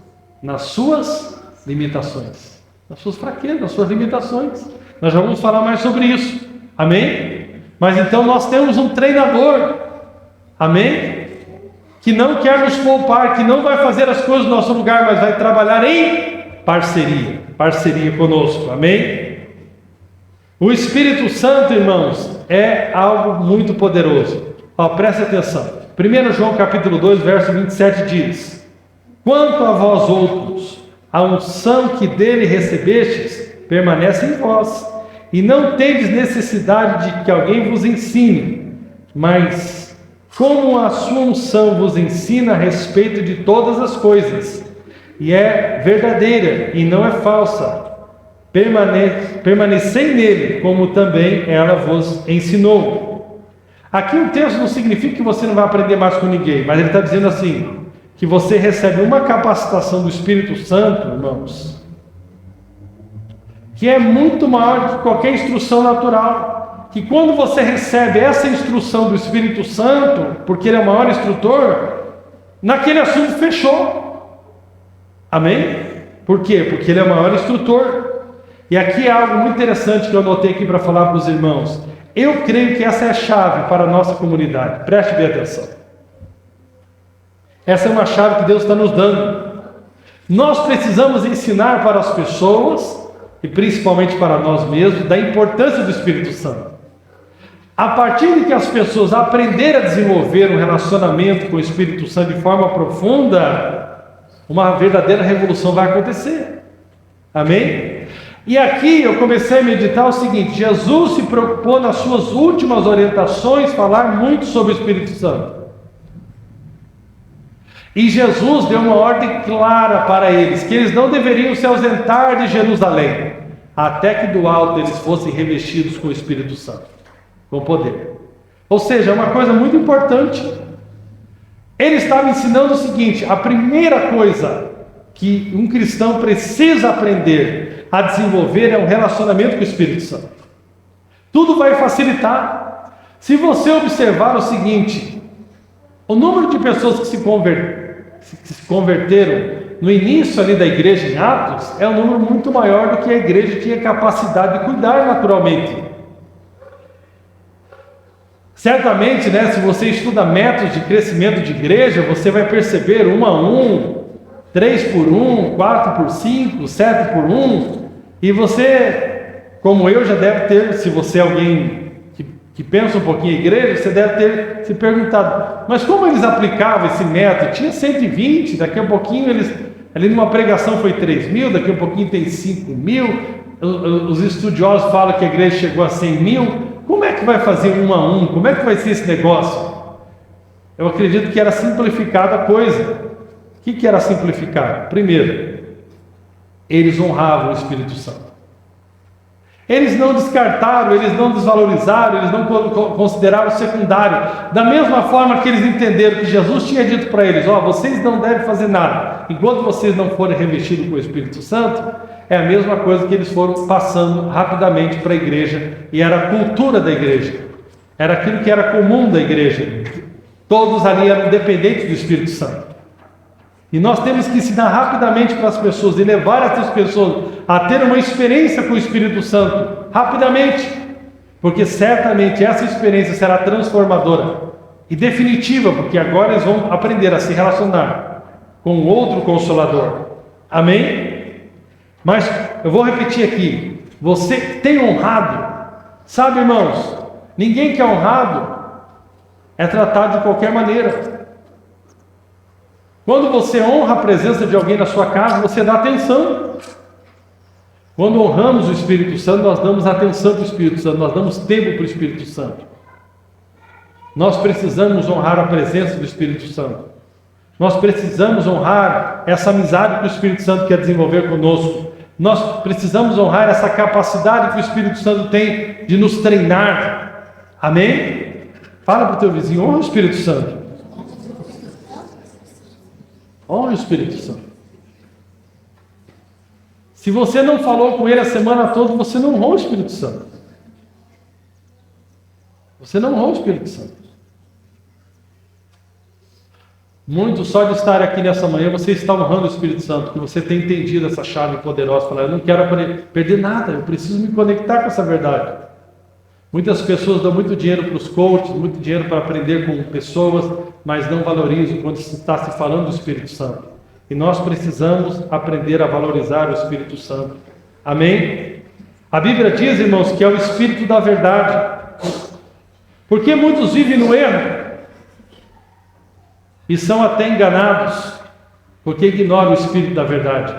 nas suas limitações, nas suas fraquezas, nas suas limitações. Nós já vamos falar mais sobre isso. Amém? Mas então nós temos um treinador, amém? Que não quer nos poupar, que não vai fazer as coisas no nosso lugar, mas vai trabalhar em parceria conosco, amém? O Espírito Santo, irmãos, é algo muito poderoso. Preste atenção. 1 João capítulo 2, verso 27 diz: quanto a vós outros, a unção que dele recebestes permanece em vós, e não tendes necessidade de que alguém vos ensine, mas como a sua unção vos ensina a respeito de todas as coisas, e é verdadeira e não é falsa, permanecei nele, como também ela vos ensinou. Aqui o texto não significa que você não vai aprender mais com ninguém, mas ele está dizendo assim, que você recebe uma capacitação do Espírito Santo, irmãos, que é muito maior que qualquer instrução natural. Que quando você recebe essa instrução do Espírito Santo, porque ele é o maior instrutor, naquele assunto fechou. Amém? Por quê? Porque ele é o maior instrutor. E aqui é algo muito interessante que eu anotei aqui para falar para os irmãos. Eu creio que essa é a chave para a nossa comunidade. Preste bem atenção. Essa é uma chave que Deus está nos dando. Nós precisamos ensinar para as pessoas, e principalmente para nós mesmos, da importância do Espírito Santo. A partir de que as pessoas aprenderem a desenvolver um relacionamento com o Espírito Santo de forma profunda, uma verdadeira revolução vai acontecer. Amém? E aqui eu comecei a meditar o seguinte: Jesus se preocupou nas suas últimas orientações falar muito sobre o Espírito Santo. E Jesus deu uma ordem clara para eles, que eles não deveriam se ausentar de Jerusalém, até que do alto eles fossem revestidos com o Espírito Santo, com poder. Ou seja, é uma coisa muito importante. Ele estava ensinando o seguinte: a primeira coisa que um cristão precisa aprender a desenvolver é um relacionamento com o Espírito Santo. Tudo vai facilitar. Se você observar o seguinte, o número de pessoas que se converteram no início ali da igreja em Atos é um número muito maior do que a igreja tinha capacidade de cuidar naturalmente. Certamente, se você estuda métodos de crescimento de igreja, você vai perceber 1 a 1, 3 por 1, 4 por 5, 7 por 1, e você, como eu, já deve ter, se você é alguém que pensa um pouquinho em igreja, você deve ter se perguntado, mas como eles aplicavam esse método? Tinha 120, daqui a pouquinho ali numa pregação foi 3 mil, daqui a pouquinho tem 5 mil, os estudiosos falam que a igreja chegou a 100 mil, como é que vai fazer 1 a 1? Como é que vai ser esse negócio? Eu acredito que era simplificada a coisa. O que era simplificado? Primeiro, eles honravam o Espírito Santo. Eles não descartaram, eles não desvalorizaram, eles não consideraram secundário. Da mesma forma que eles entenderam que Jesus tinha dito para eles: vocês não devem fazer nada enquanto vocês não forem revestidos com o Espírito Santo. É a mesma coisa que eles foram passando rapidamente para a igreja, e era a cultura da igreja, era aquilo que era comum da igreja. Todos ali eram dependentes do Espírito Santo. E nós temos que ensinar rapidamente para as pessoas e levar essas pessoas a ter uma experiência com o Espírito Santo, rapidamente, porque certamente essa experiência será transformadora e definitiva, porque agora eles vão aprender a se relacionar com outro Consolador. Amém? Mas eu vou repetir aqui: você tem honrado. Sabe, irmãos, ninguém que é honrado é tratado de qualquer maneira. Quando você honra a presença de alguém na sua casa, você dá atenção. Quando honramos o Espírito Santo, nós damos atenção para o Espírito Santo, nós damos tempo para o Espírito Santo. Nós precisamos honrar a presença do Espírito Santo. Nós precisamos honrar essa amizade que o Espírito Santo quer desenvolver conosco. Nós precisamos honrar essa capacidade que o Espírito Santo tem de nos treinar. Amém? Fala para o teu vizinho: honra o Espírito Santo. Honra o Espírito Santo. Se você não falou com ele a semana toda, você não honra o Espírito Santo. Você não honra o Espírito Santo. Muito só de estar aqui nessa manhã, você está honrando o Espírito Santo, porque você tem entendido essa chave poderosa. Falar: eu não quero perder nada, eu preciso me conectar com essa verdade. Muitas pessoas dão muito dinheiro para os coaches, muito dinheiro para aprender com pessoas, mas não valorizam quando se está se falando do Espírito Santo. E nós precisamos aprender a valorizar o Espírito Santo. Amém? A Bíblia diz, irmãos, que é o Espírito da verdade. Porque muitos vivem no erro e são até enganados, porque ignoram o Espírito da verdade.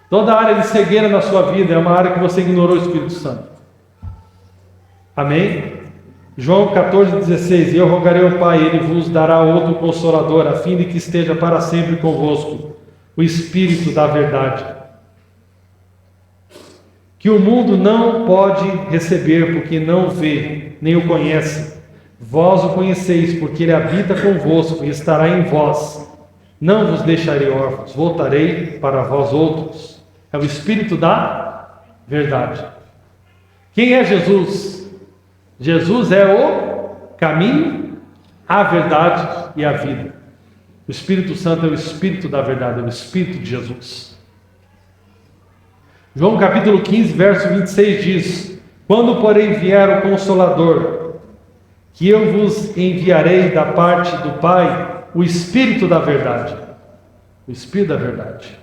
Toda área de cegueira na sua vida é uma área que você ignorou o Espírito Santo. Amém? João 14,16: E eu rogarei ao Pai, Ele vos dará outro Consolador, a fim de que esteja para sempre convosco, o Espírito da verdade, que o mundo não pode receber, porque não o vê, nem o conhece. Vós o conheceis, porque Ele habita convosco e estará em vós. Não vos deixarei órfãos, voltarei para vós outros. É o Espírito da verdade. Quem é Jesus? Jesus é o caminho, a verdade e a vida. O Espírito Santo é o Espírito da verdade, é o Espírito de Jesus. João capítulo 15, verso 26 diz: Quando, porém, vier o Consolador, que eu vos enviarei da parte do Pai, o Espírito da verdade, o Espírito da verdade,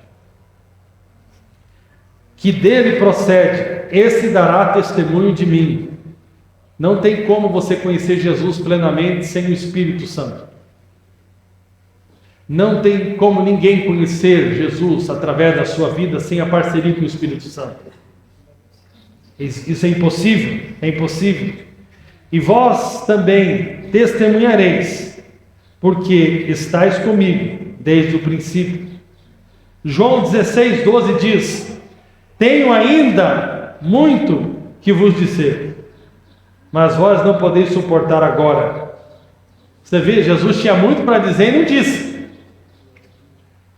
que dele procede, esse dará testemunho de mim. Não tem como você conhecer Jesus plenamente sem o Espírito Santo. Não tem como ninguém conhecer Jesus através da sua vida sem a parceria com o Espírito Santo. Isso é impossível, é impossível. E vós também testemunhareis, porque estáis comigo desde o princípio. João 16, 12 diz: Tenho ainda muito que vos dizer, mas vós não podeis suportar agora. Você vê, Jesus tinha muito para dizer e não disse.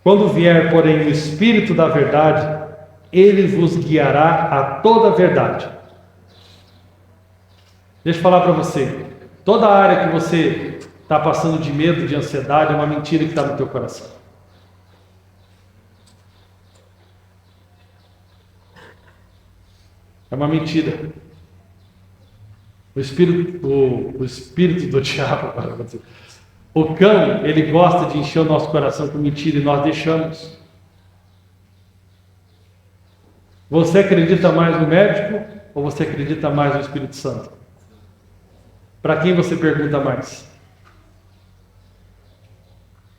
Quando vier, porém, o Espírito da verdade, Ele vos guiará a toda a verdade. Deixa eu falar para você. Toda área que você está passando de medo, de ansiedade, é uma mentira que está no teu coração. É uma mentira. O espírito do diabo, o cão, ele gosta de encher o nosso coração com mentira e nós deixamos. Você acredita mais no médico ou você acredita mais no Espírito Santo? Para quem você pergunta mais?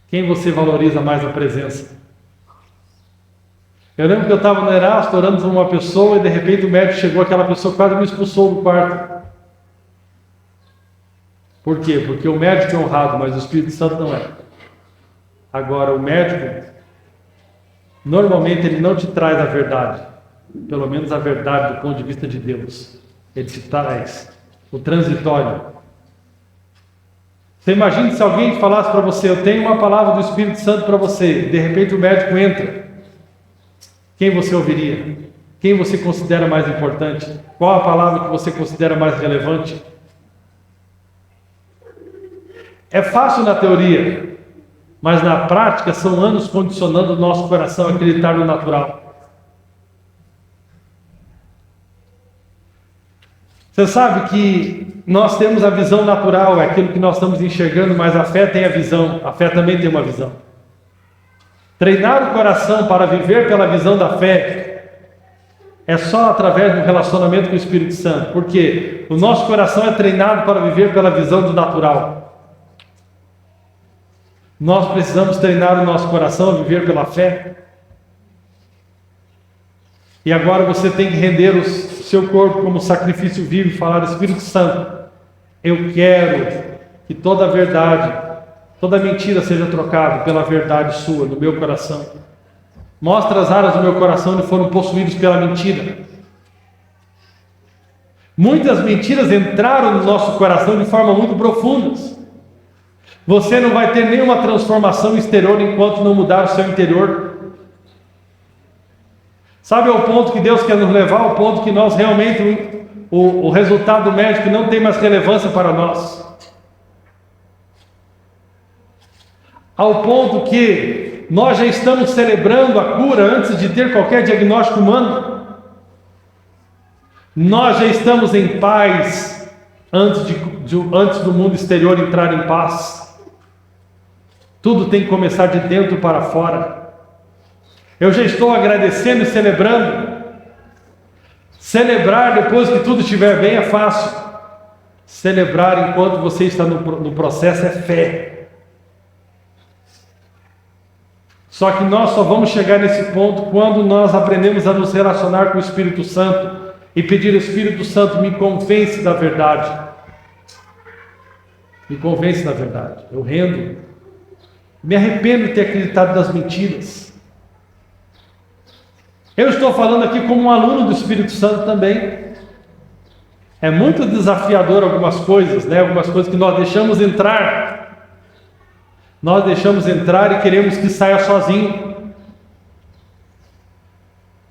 Quem você valoriza mais a presença? Eu lembro que eu estava no Erasto orando por uma pessoa e de repente o médico chegou, aquela pessoa quase me expulsou do quarto. Por quê? Porque o médico é honrado, mas o Espírito Santo não é. Agora, o médico, normalmente ele não te traz a verdade, pelo menos a verdade do ponto de vista de Deus. Ele te traz o transitório. Você imagina se alguém falasse para você: eu tenho uma palavra do Espírito Santo para você, de repente o médico entra. Quem você ouviria? Quem você considera mais importante? Qual a palavra que você considera mais relevante? É fácil na teoria, mas na prática são anos condicionando o nosso coração a acreditar no natural. Você sabe que nós temos a visão natural, é aquilo que nós estamos enxergando, mas a fé tem a visão, a fé também tem uma visão. Treinar o coração para viver pela visão da fé é só através do relacionamento com o Espírito Santo, porque o nosso coração é treinado para viver pela visão do natural. Nós precisamos treinar o nosso coração a viver pela fé. E agora você tem que render o seu corpo como sacrifício vivo e falar: Espírito Santo, eu quero que toda a verdade, toda mentira seja trocada pela verdade sua no meu coração. Mostra as áreas do meu coração que foram possuídas pela mentira. Muitas mentiras entraram no nosso coração de forma muito profunda. Você não vai ter nenhuma transformação exterior enquanto não mudar o seu interior. Sabe ao ponto que Deus quer nos levar? Ao ponto que nós realmente, o resultado médico não tem mais relevância para nós. Ao ponto que nós já estamos celebrando a cura antes de ter qualquer diagnóstico humano. Nós já estamos em paz antes do mundo exterior entrar em paz. Tudo tem que começar de dentro para fora. Eu já estou agradecendo e celebrando. Celebrar depois que tudo estiver bem é fácil. Celebrar enquanto você está no processo é fé. Só que nós só vamos chegar nesse ponto quando nós aprendemos a nos relacionar com o Espírito Santo e pedir: Espírito Santo, me convence da verdade. Me convence da verdade. Eu rendo. Me arrependo de ter acreditado nas mentiras. Eu estou falando aqui como um aluno do Espírito Santo também. É muito desafiador algumas coisas, né? Algumas coisas que nós deixamos entrar. Nós deixamos entrar e queremos que saia sozinho.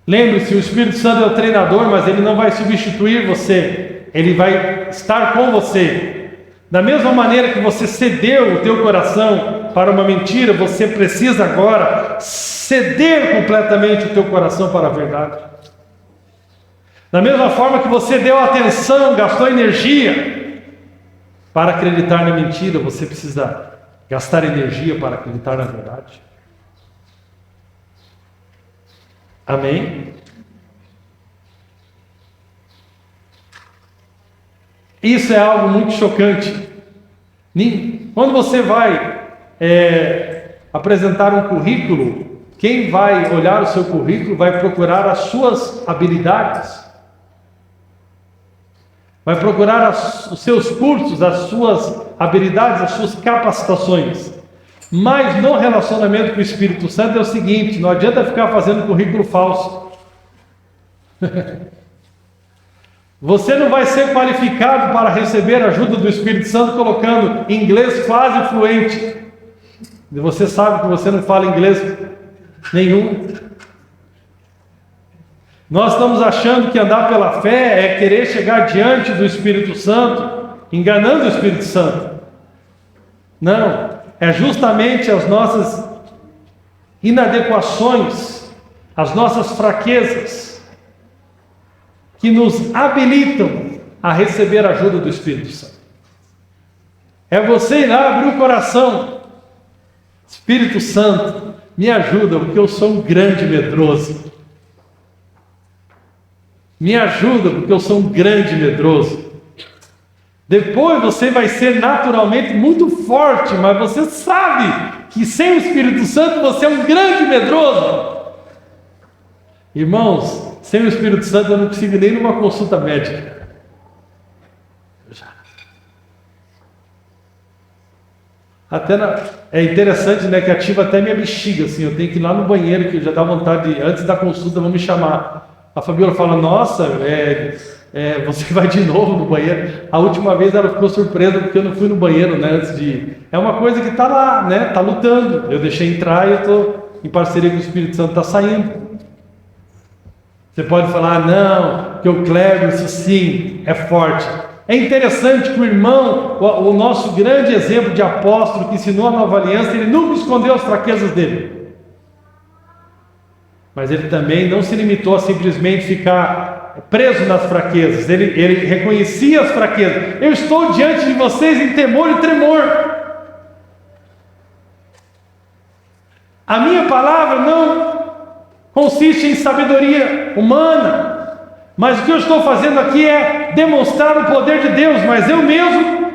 Lembre-se, o Espírito Santo é o treinador, mas ele não vai substituir você. Ele vai estar com você. Da mesma maneira que você cedeu o teu coração para uma mentira, você precisa agora ceder completamente o teu coração para a verdade. Da mesma forma que você deu atenção, gastou energia para acreditar na mentira, você precisa gastar energia para acreditar na verdade. Amém? Isso é algo muito chocante. Quando você vai apresentar um currículo, quem vai olhar o seu currículo vai procurar as suas habilidades, vai procurar os seus cursos, as suas habilidades, as suas capacitações. Mas no relacionamento com o Espírito Santo é o seguinte: não adianta ficar fazendo currículo falso. Você não vai ser qualificado para receber a ajuda do Espírito Santo colocando inglês quase fluente. E você sabe que você não fala inglês nenhum. Nós estamos achando que andar pela fé é querer chegar diante do Espírito Santo, enganando o Espírito Santo. Não, é justamente as nossas inadequações, as nossas fraquezas, que nos habilitam a receber a ajuda do Espírito Santo. É você ir lá abrir o coração. Espírito Santo, me ajuda, porque eu sou um grande medroso. Me ajuda, porque eu sou um grande medroso. Depois você vai ser naturalmente muito forte, mas você sabe que sem o Espírito Santo você é um grande medroso. Irmãos, sem o Espírito Santo eu não consigo nem numa consulta médica. É interessante, né, que ativa até minha bexiga, assim, eu tenho que ir lá no banheiro, que já dá vontade antes da consulta vão me chamar. A Fabiola fala: nossa, você vai de novo no banheiro. A última vez ela ficou surpresa porque eu não fui no banheiro, né, antes de ir. É uma coisa que está lá, né, está lutando. Eu deixei entrar e eu estou em parceria com o Espírito Santo, está saindo. Você pode falar: não, que o clero, isso sim, é forte. É interessante que o irmão, o nosso grande exemplo de apóstolo que ensinou a nova aliança, ele nunca escondeu as fraquezas dele. Mas ele também não se limitou a simplesmente ficar preso nas fraquezas. Ele reconhecia as fraquezas. Eu estou diante de vocês em temor e tremor. A minha palavra não consiste em sabedoria humana, mas o que eu estou fazendo aqui é demonstrar o poder de Deus, mas eu mesmo,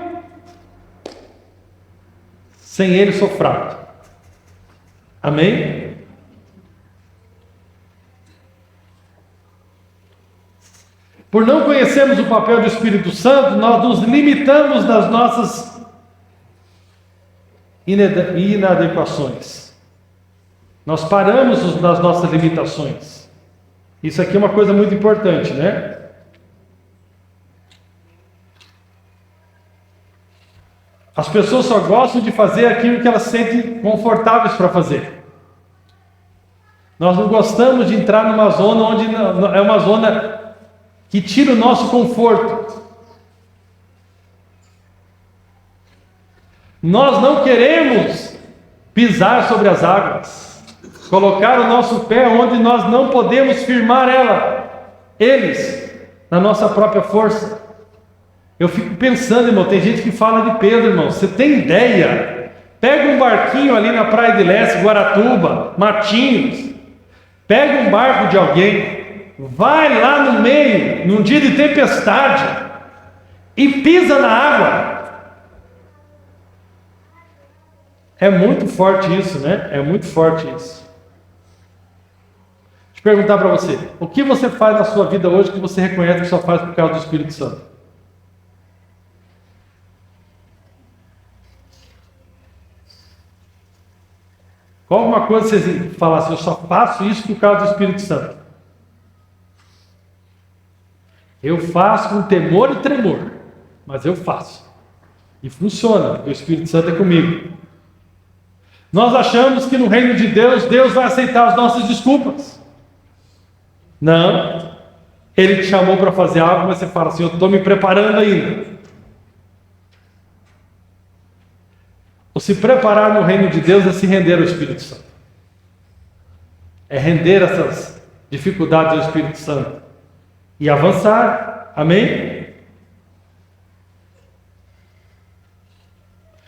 sem Ele, sou fraco. Amém? Por não conhecermos o papel do Espírito Santo, nós nos limitamos nas nossas inadequações. Nós paramos nas nossas limitações. Isso aqui é uma coisa muito importante, né? As pessoas só gostam de fazer aquilo que elas se sentem confortáveis para fazer. Nós não gostamos de entrar numa zona onde é uma zona que tira o nosso conforto. Nós não queremos pisar sobre as águas, colocar o nosso pé onde nós não podemos firmar eles, na nossa própria força. Eu fico pensando, irmão, tem gente que fala de Pedro, irmão. Você tem ideia Pega um barquinho ali na Praia de Leste, Guaratuba, Matinhos. Pega um barco de alguém, vai lá no meio, num dia de tempestade, e pisa na água. É muito forte isso, né? É muito forte isso. Deixa eu perguntar para você, o que você faz na sua vida hoje que você reconhece que só faz por causa do Espírito Santo? Qual uma coisa que você fala assim, eu só faço isso por causa do Espírito Santo? Eu faço com temor e tremor, mas eu faço. E funciona, porque o Espírito Santo é comigo. Nós achamos que no reino de Deus, Deus vai aceitar as nossas desculpas. Não. Ele te chamou para fazer algo, mas você fala assim, eu estou me preparando ainda. O se preparar no reino de Deus é se render ao Espírito Santo. É render essas dificuldades ao Espírito Santo. E avançar. Amém?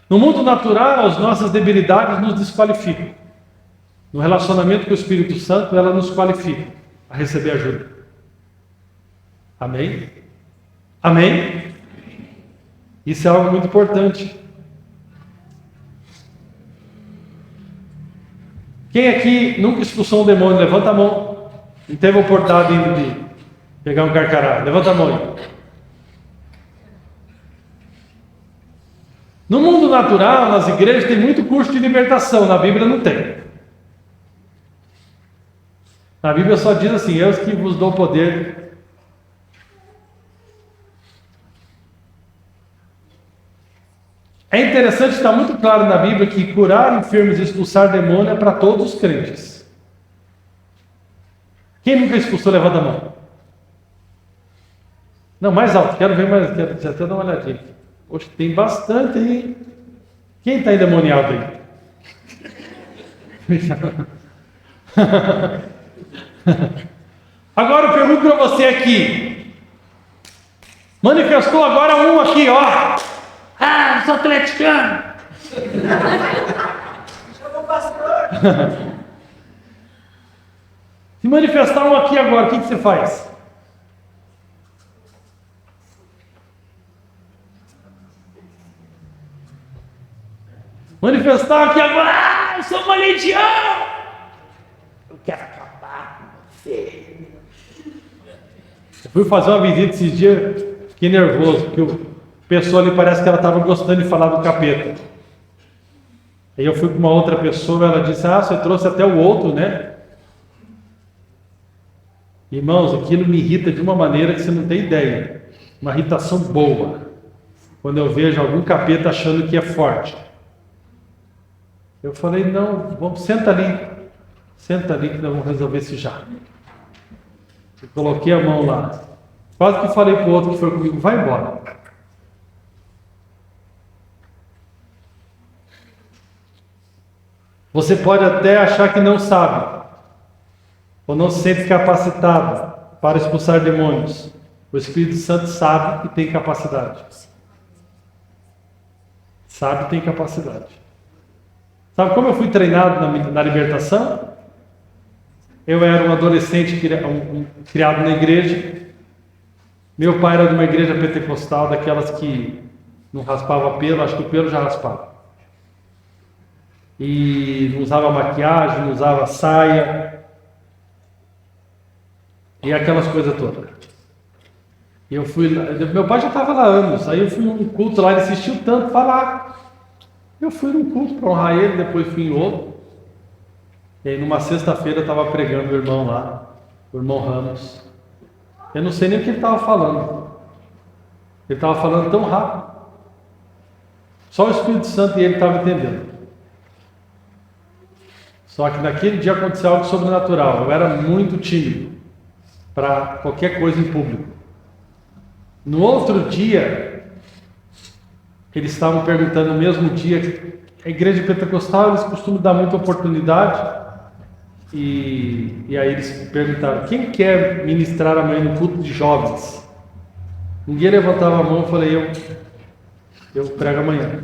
No mundo natural, as nossas debilidades nos desqualificam. No relacionamento com o Espírito Santo, ela nos qualifica a receber ajuda. Amém? Amém? Isso é algo muito importante. Quem aqui nunca expulsou um demônio? Levanta a mão. Não teve oportunidade ainda de pegar um carcará. Levanta a mão aí. No mundo natural, nas igrejas, tem muito curso de libertação. Na Bíblia não tem. Na Bíblia só diz assim, eu que vos dou poder. É interessante, está muito claro na Bíblia que curar enfermos e expulsar demônio é para todos os crentes. Quem nunca expulsou, levanta a mão. Não, mais alto, quero ver mais, quero até dar uma olhadinha. Poxa, tem bastante aí. Quem está endemoniado aí? Agora eu pergunto para você aqui. Manifestou agora um aqui, ó. Ah, sou atleticano. Chama o pastor. Se manifestar um aqui agora, o que você faz? Manifestar aqui agora, ah, eu sou uma legião. Eu quero acabar com você. Eu fui fazer uma visita esses dias, fiquei nervoso, porque o pessoa ali parece que ela estava gostando de falar do capeta. Aí eu fui com uma outra pessoa, ela disse, ah, você trouxe até o outro, né? Irmãos, aquilo me irrita de uma maneira que você não tem ideia. Uma irritação boa. Quando eu vejo algum capeta achando que é forte. Eu falei, não, vamos, senta ali que nós vamos resolver isso já. Eu coloquei a mão lá. Quase que falei para o outro que foi comigo, vai embora. Você pode até achar que não sabe, ou não se sente capacitado para expulsar demônios. O Espírito Santo sabe e tem capacidade. Sabe e tem capacidade. Sabe como eu fui treinado na libertação? Eu era um adolescente criado na igreja. Meu pai era de uma igreja pentecostal, daquelas que não raspava pelo, acho que o pelo já raspava. E não usava maquiagem, não usava saia. E aquelas coisas todas. E eu fui lá, meu pai já estava lá há anos, aí eu fui num culto lá, ele insistiu tanto para falar. Eu fui num culto para honrar ele, depois fui em outro. E aí numa sexta-feira eu estava pregando o irmão lá, o irmão Ramos. Eu não sei nem o que ele estava falando. Ele estava falando tão rápido. Só o Espírito Santo e ele estavam entendendo. Só que naquele dia aconteceu algo sobrenatural. Eu era muito tímido para qualquer coisa em público. No outro dia, eles estavam perguntando no mesmo dia, a igreja pentecostal, eles costumam dar muita oportunidade, e aí eles perguntaram, quem quer ministrar amanhã no culto de jovens? Ninguém levantava a mão, eu falei, eu prego amanhã.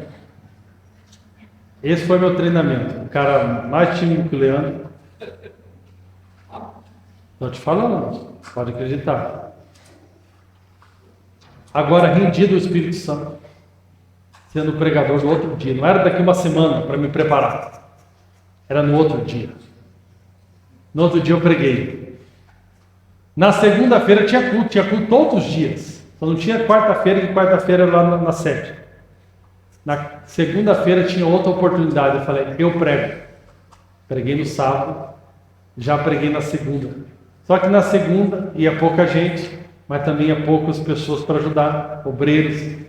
Esse foi meu treinamento. O cara mais tímido que o Leandro. Estou te falando, pode acreditar. Agora, rendido ao Espírito Santo, sendo pregador no outro dia. Não era daqui uma semana para me preparar. Era no outro dia. No outro dia eu preguei. Na segunda-feira tinha culto todos os dias. Só não tinha quarta-feira, que quarta-feira era lá na sede. Na segunda-feira tinha outra oportunidade. Eu falei, eu prego. Preguei no sábado, já preguei na segunda. Só que na segunda ia pouca gente, mas também ia poucas pessoas para ajudar, obreiros.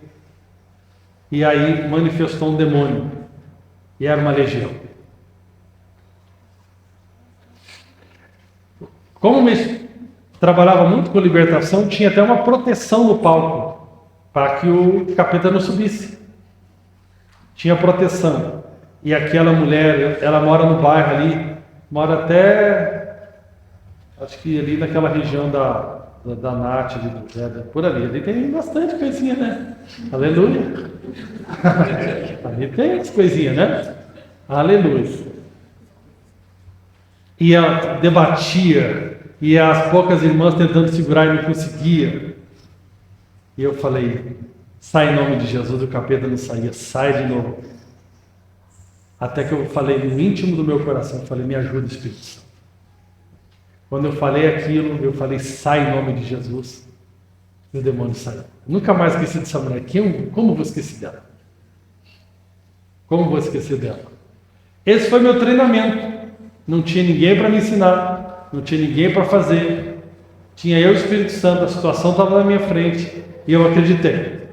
E aí manifestou um demônio. E era uma legião. Como trabalhava muito com libertação, tinha até uma proteção no palco, para que o capeta não subisse. Tinha proteção. E aquela mulher, ela mora no bairro ali, mora até, acho que ali naquela região da Nath, por ali. Ali tem bastante coisinha, né? Aleluia. Ali tem as coisinhas, né? Aleluia. E ela debatia, e as poucas irmãs tentando segurar e não conseguia. E eu falei, sai em nome de Jesus, o capeta não saía, sai de novo. Até que eu falei no íntimo do meu coração, eu falei, me ajuda, Espírito Santo. Quando eu falei aquilo, eu falei, sai em nome de Jesus. E o demônio saiu. Nunca mais esqueci dessa mulher. Como vou esquecer dela? Como vou esquecer dela? Esse foi meu treinamento. Não tinha ninguém para me ensinar. Não tinha ninguém para fazer. Tinha eu e o Espírito Santo. A situação estava na minha frente. E eu acreditei.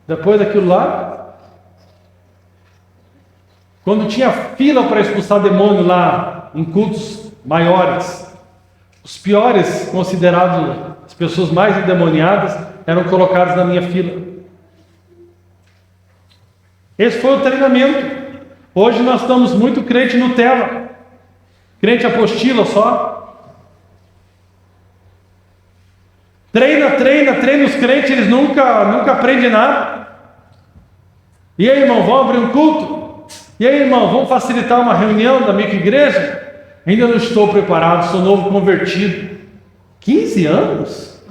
Depois daquilo lá, quando tinha fila para expulsar demônio lá, em cultos maiores, os piores, considerados as pessoas mais endemoniadas, eram colocados na minha fila. Esse foi o treinamento. Hoje nós estamos muito crente Nutella, crente apostila só. Treina os crentes, eles nunca aprendem nada. E aí, irmão, vamos abrir um culto? E aí, irmão, vamos facilitar uma reunião da microigreja? Ainda não estou preparado, sou novo convertido. 15 anos?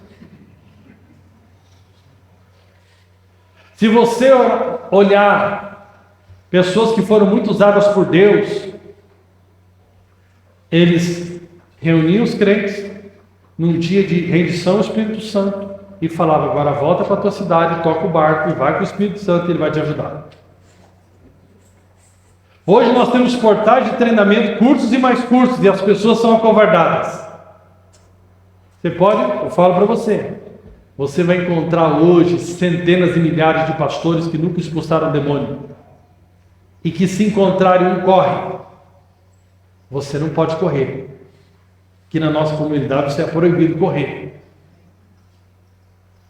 Se você olhar pessoas que foram muito usadas por Deus, eles reuniam os crentes num dia de rendição ao Espírito Santo e falavam, agora volta para a tua cidade, toca o barco e vai com o Espírito Santo e ele vai te ajudar. Hoje nós temos portais de treinamento, cursos e mais cursos, e as pessoas são acovardadas. Eu falo para você vai encontrar hoje centenas e milhares de pastores que nunca expulsaram o demônio, e que se encontrarem um corre. Você não pode correr, que na nossa comunidade você é proibido correr.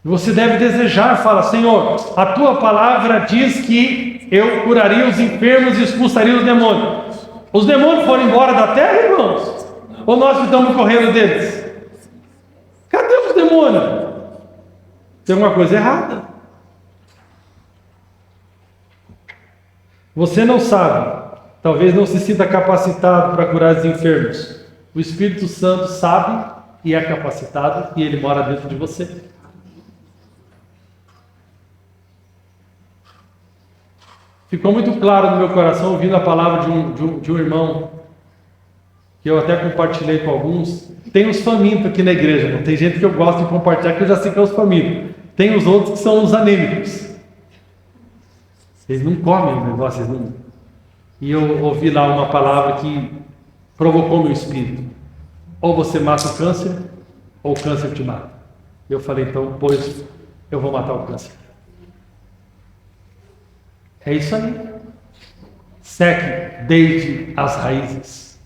Você deve desejar, fala, Senhor, a tua palavra diz que eu curaria os enfermos e expulsaria os demônios. Os demônios foram embora da terra, irmãos? Ou nós estamos correndo deles? Cadê os demônios? Tem alguma coisa errada. Você não sabe, talvez não se sinta capacitado para curar os enfermos. O Espírito Santo sabe e é capacitado e ele mora dentro de você. Ficou muito claro no meu coração, ouvindo a palavra de um irmão, que eu até compartilhei com alguns. Tem os famintos aqui na igreja, não tem gente que eu gosto de compartilhar, que eu já sei que é os famintos. Tem os outros que são os anêmicos. Eles não comem o negócio, eles não... E eu ouvi lá uma palavra que provocou meu espírito. Ou você mata o câncer, ou o câncer te mata. Eu falei, então, pois eu vou matar o câncer. É isso aí. Seque desde as raízes.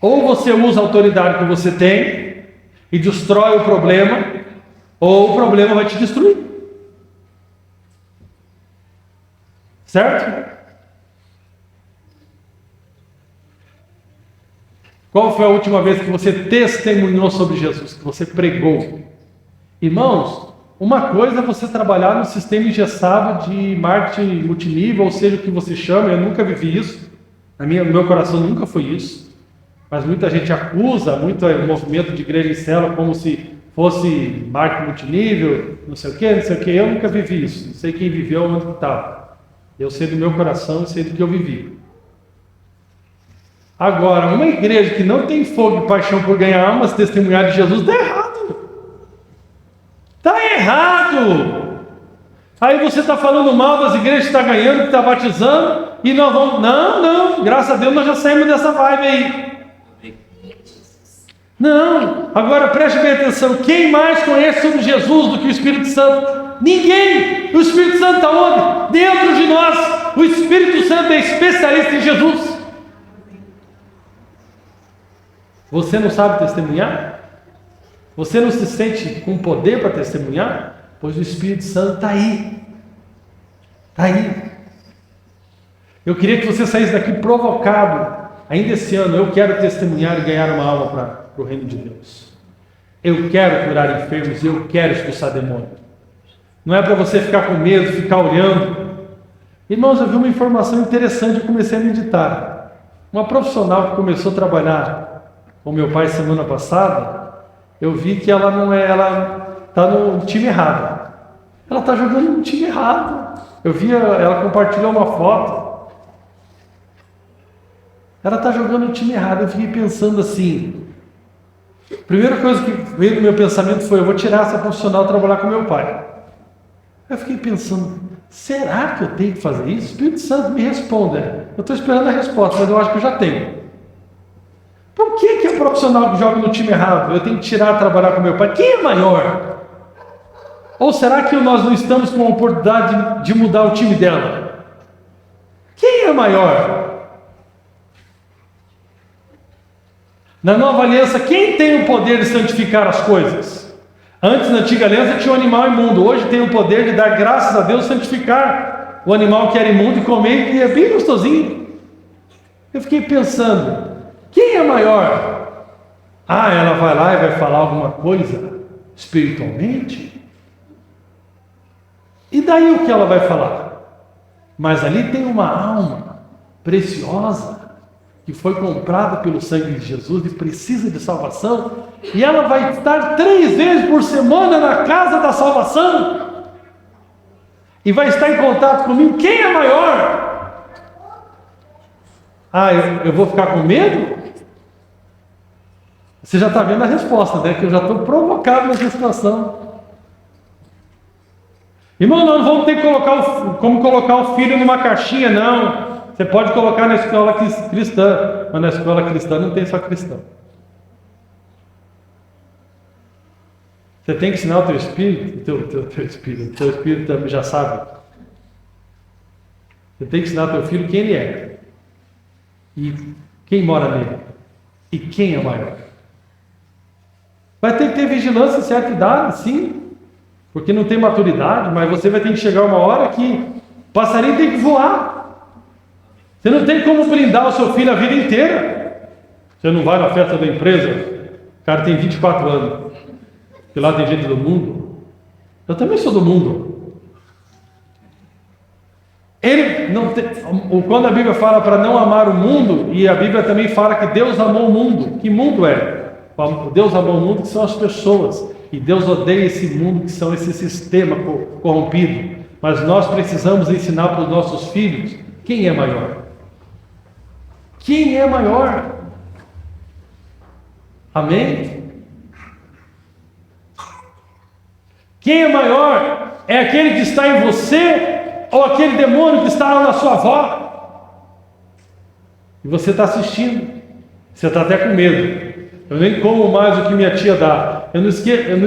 Ou você usa a autoridade que você tem e destrói o problema, ou o problema vai te destruir. Certo? Qual foi a última vez que você testemunhou sobre Jesus, que você pregou? Irmãos, Uma coisa é você trabalhar no sistema engessado de marketing multinível, ou seja, o que você chama, eu nunca vivi isso, no meu coração nunca foi isso, mas muita gente acusa, muito movimento de igreja em célula como se fosse marketing multinível, não sei o que, eu nunca vivi isso, não sei quem viveu, onde estava. Eu sei do meu coração e sei do que eu vivi. Agora, uma igreja que não tem fogo e paixão por ganhar almas, testemunhar de Jesus, está errado. Está errado! Aí você está falando mal das igrejas que está ganhando, que está batizando, e nós vamos... Não, graças a Deus nós já saímos dessa vibe aí. Não, agora preste bem atenção, quem mais conhece sobre Jesus do que o Espírito Santo? Ninguém! O Espírito Santo está onde? Dentro de nós! O Espírito Santo é especialista em Jesus. Você não sabe testemunhar? Você não se sente com poder para testemunhar? Pois o Espírito Santo está aí. Está aí. Eu queria que você saísse daqui provocado. Ainda esse ano eu quero testemunhar e ganhar uma alma para o reino de Deus. Eu quero curar enfermos, eu quero expulsar demônio. Não é para você ficar com medo, ficar olhando. Irmãos, eu vi uma informação interessante, eu comecei a meditar. Uma profissional que começou a trabalhar com meu pai semana passada, eu vi que ela está no time errado. Ela está jogando no time errado. Eu vi, ela compartilhou uma foto. Ela está jogando no time errado. Eu fiquei pensando assim. A primeira coisa que veio no meu pensamento foi: eu vou tirar essa profissional e trabalhar com meu pai. Eu fiquei pensando: será que eu tenho que fazer isso? Espírito Santo, me responda. Eu estou esperando a resposta, mas eu acho que eu já tenho. Por que é o profissional que joga no time errado? Eu tenho que tirar e trabalhar com meu pai. Quem é maior? Ou será que nós não estamos com a oportunidade de mudar o time dela? Quem é maior? Na nova aliança, quem tem o poder de santificar as coisas? Antes, na antiga aliança, tinha um animal imundo. Hoje tem o poder de dar graças a Deus, santificar o animal que era imundo e comer, e é bem gostosinho. Eu fiquei pensando, quem é maior? Ela vai lá e vai falar alguma coisa espiritualmente? E daí o que ela vai falar? Mas ali tem uma alma preciosa que foi comprada pelo sangue de Jesus e precisa de salvação, e ela vai estar 3 vezes por semana na casa da salvação e vai estar em contato comigo. Quem é maior? Eu vou ficar com medo? Você já está vendo a resposta, né? Que eu já estou provocado nessa situação. Irmão, nós não vamos ter que como colocar o filho numa caixinha, não. Você pode colocar na escola cristã, mas na escola cristã não tem só cristão. Você tem que ensinar o teu espírito, o teu espírito também já sabe. Você tem que ensinar o teu filho quem ele é, e quem mora nele, e quem é maior. Vai ter que ter vigilância em certa idade, sim, porque não tem maturidade, mas você vai ter que chegar uma hora que o passarinho tem que voar. Você não tem como blindar o seu filho a vida inteira. Você não vai na festa da empresa, o cara tem 24 anos, porque lá tem gente do mundo. Eu também sou do mundo. Ele não tem, quando a Bíblia fala para não amar o mundo, e a Bíblia também fala que Deus amou o mundo. Que mundo é? Deus amou o mundo, que são as pessoas, e Deus odeia esse mundo, que são esse sistema corrompido. Mas nós precisamos ensinar para os nossos filhos quem é maior. Quem é maior? Amém? Quem é maior? É aquele que está em você, ou aquele demônio que está lá na sua avó? E você está assistindo, você está até com medo. Eu nem como mais o que minha tia dá. Eu não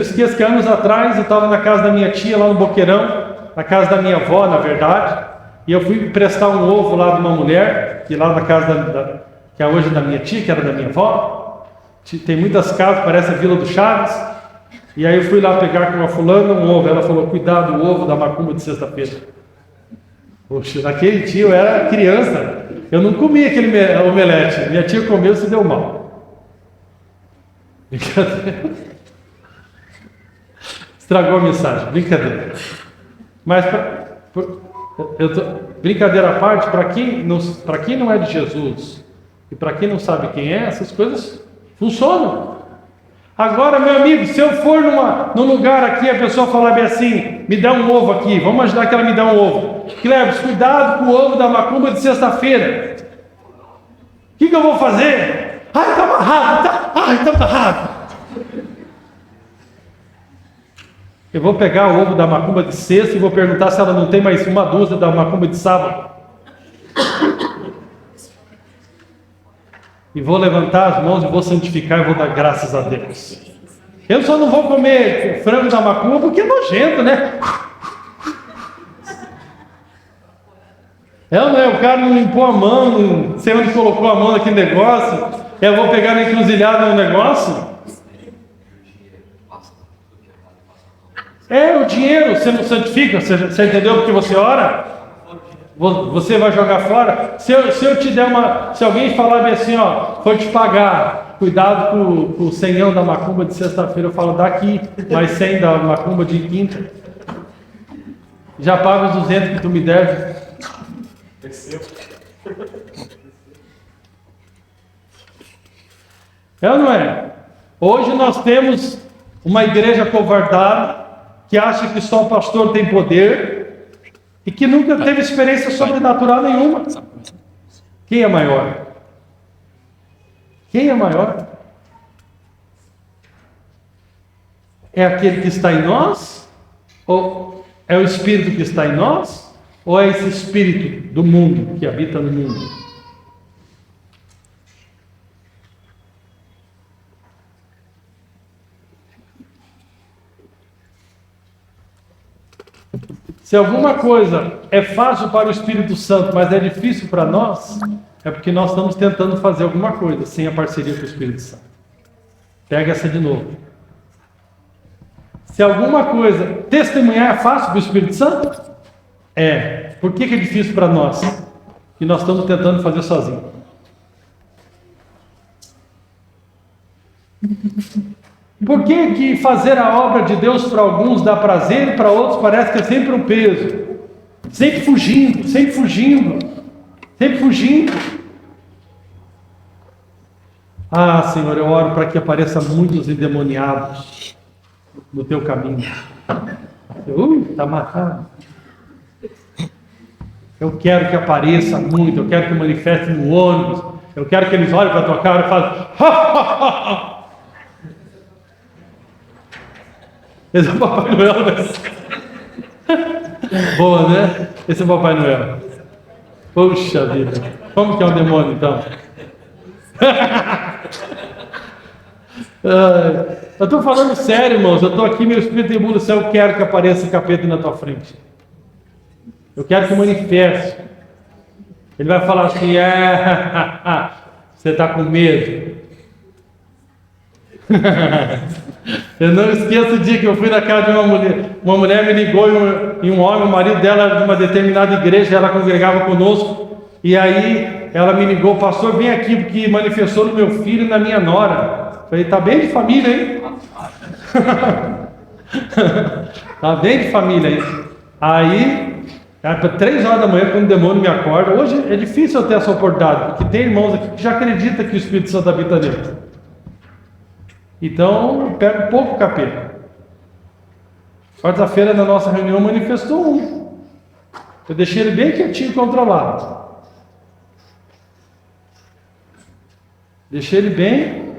esqueço que anos atrás eu estava na casa da minha tia, lá no Boqueirão, na casa da minha avó, na verdade, e eu fui emprestar um ovo lá de uma mulher, que lá na casa que é hoje da minha tia, que era da minha avó. Tem muitas casas, parece a Vila do Chaves. E aí eu fui lá pegar com uma fulana um ovo. Ela falou: cuidado, o ovo da macumba de sexta-feira. Poxa, naquele dia eu era criança, eu não comia aquele omelete. Minha tia comeu e se deu mal. Você Estragou a mensagem, brincadeira. Mas, brincadeira à parte, para quem não é de Jesus e para quem não sabe quem é, essas coisas funcionam. Agora, meu amigo, se eu for num lugar aqui, a pessoa falar bem assim, me dá um ovo aqui, vamos imaginar que ela me dá um ovo. Cleves, cuidado com o ovo da macumba de sexta-feira. O que eu vou fazer? Ai, tá amarrado, tá amarrado. Eu vou pegar o ovo da macumba de sexta e vou perguntar se ela não tem mais uma dúzia da macumba de sábado. E vou levantar as mãos e vou santificar e vou dar graças a Deus. Eu só não vou comer frango da macumba porque é nojento, né? O cara não limpou a mão, não sei onde colocou a mão naquele negócio. Eu vou pegar na encruzilhada no negócio. O dinheiro, você não santifica, você entendeu porque você ora? Você vai jogar fora? Se eu te der se alguém falar bem assim, for te pagar, cuidado com o 100 da macumba de sexta-feira, eu falo, dá aqui mais 100 da macumba de quinta. Já paga os 200 que tu me deve. É ou não é? Hoje nós temos uma igreja covardada que acha que só o pastor tem poder e que nunca teve experiência sobrenatural nenhuma. Quem é maior? Quem é maior? É aquele que está em nós? Ou é o Espírito que está em nós? Ou é esse Espírito do mundo que habita no mundo? Se alguma coisa é fácil para o Espírito Santo, mas é difícil para nós, é porque nós estamos tentando fazer alguma coisa sem a parceria com o Espírito Santo. Pega essa de novo. Se alguma coisa, testemunhar é fácil para o Espírito Santo? É. Por que é difícil para nós? Que nós estamos tentando fazer sozinhos. Por que fazer a obra de Deus para alguns dá prazer e para outros parece que é sempre um peso? Sempre fugindo, sempre fugindo, sempre fugindo. Ah, Senhor, eu oro para que apareçam muitos endemoniados no teu caminho. Está amarrado. Eu quero que apareça muito, eu quero que manifeste no ônibus, eu quero que eles olhem para a tua cara e falem, esse é o Papai Noel, né? Boa, né? Esse é o Papai Noel. Poxa vida. Como que é um demônio, então? Eu estou falando sério, irmãos. Eu estou aqui, meu espírito imundo, eu quero que apareça capeta na tua frente. Eu quero que manifeste. Ele vai falar assim, você está com medo. Eu não esqueço o dia que eu fui na casa de uma mulher me ligou e um homem, o marido dela era de uma determinada igreja, ela congregava conosco, e aí ela me ligou, pastor, vem aqui porque manifestou no meu filho e na minha nora. Falei, tá bem de família, hein? Tá bem de família, hein? Aí, 3 horas da manhã, quando o demônio me acorda, hoje é difícil eu ter essa oportunidade, porque tem irmãos aqui que já acreditam que o Espírito Santo habita dentro. Então, pega um pouco o capeta. Quarta-feira, na nossa reunião, manifestou um. Eu deixei ele bem quietinho, controlado. Deixei ele bem.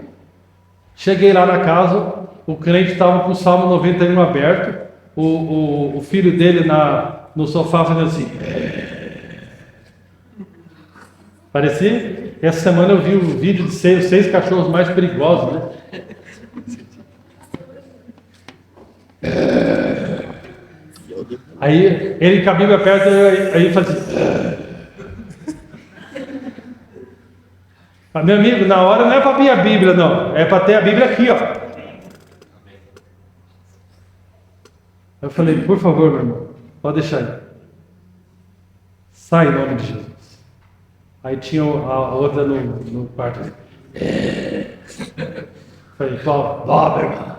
Cheguei lá na casa, o crente estava com o Salmo 91 aberto, o filho dele no sofá fazendo assim. Parecia? Essa semana eu vi o vídeo de os 6 cachorros mais perigosos, né? Aí ele com a Bíblia perto, aí faz assim. Meu amigo, na hora não é para abrir a Bíblia, não. É para ter a Bíblia aqui, ó. Eu falei, por favor, meu irmão, pode deixar aí. Sai em nome de Jesus. Aí tinha a outra no quarto. Falei, Paulo, irmão.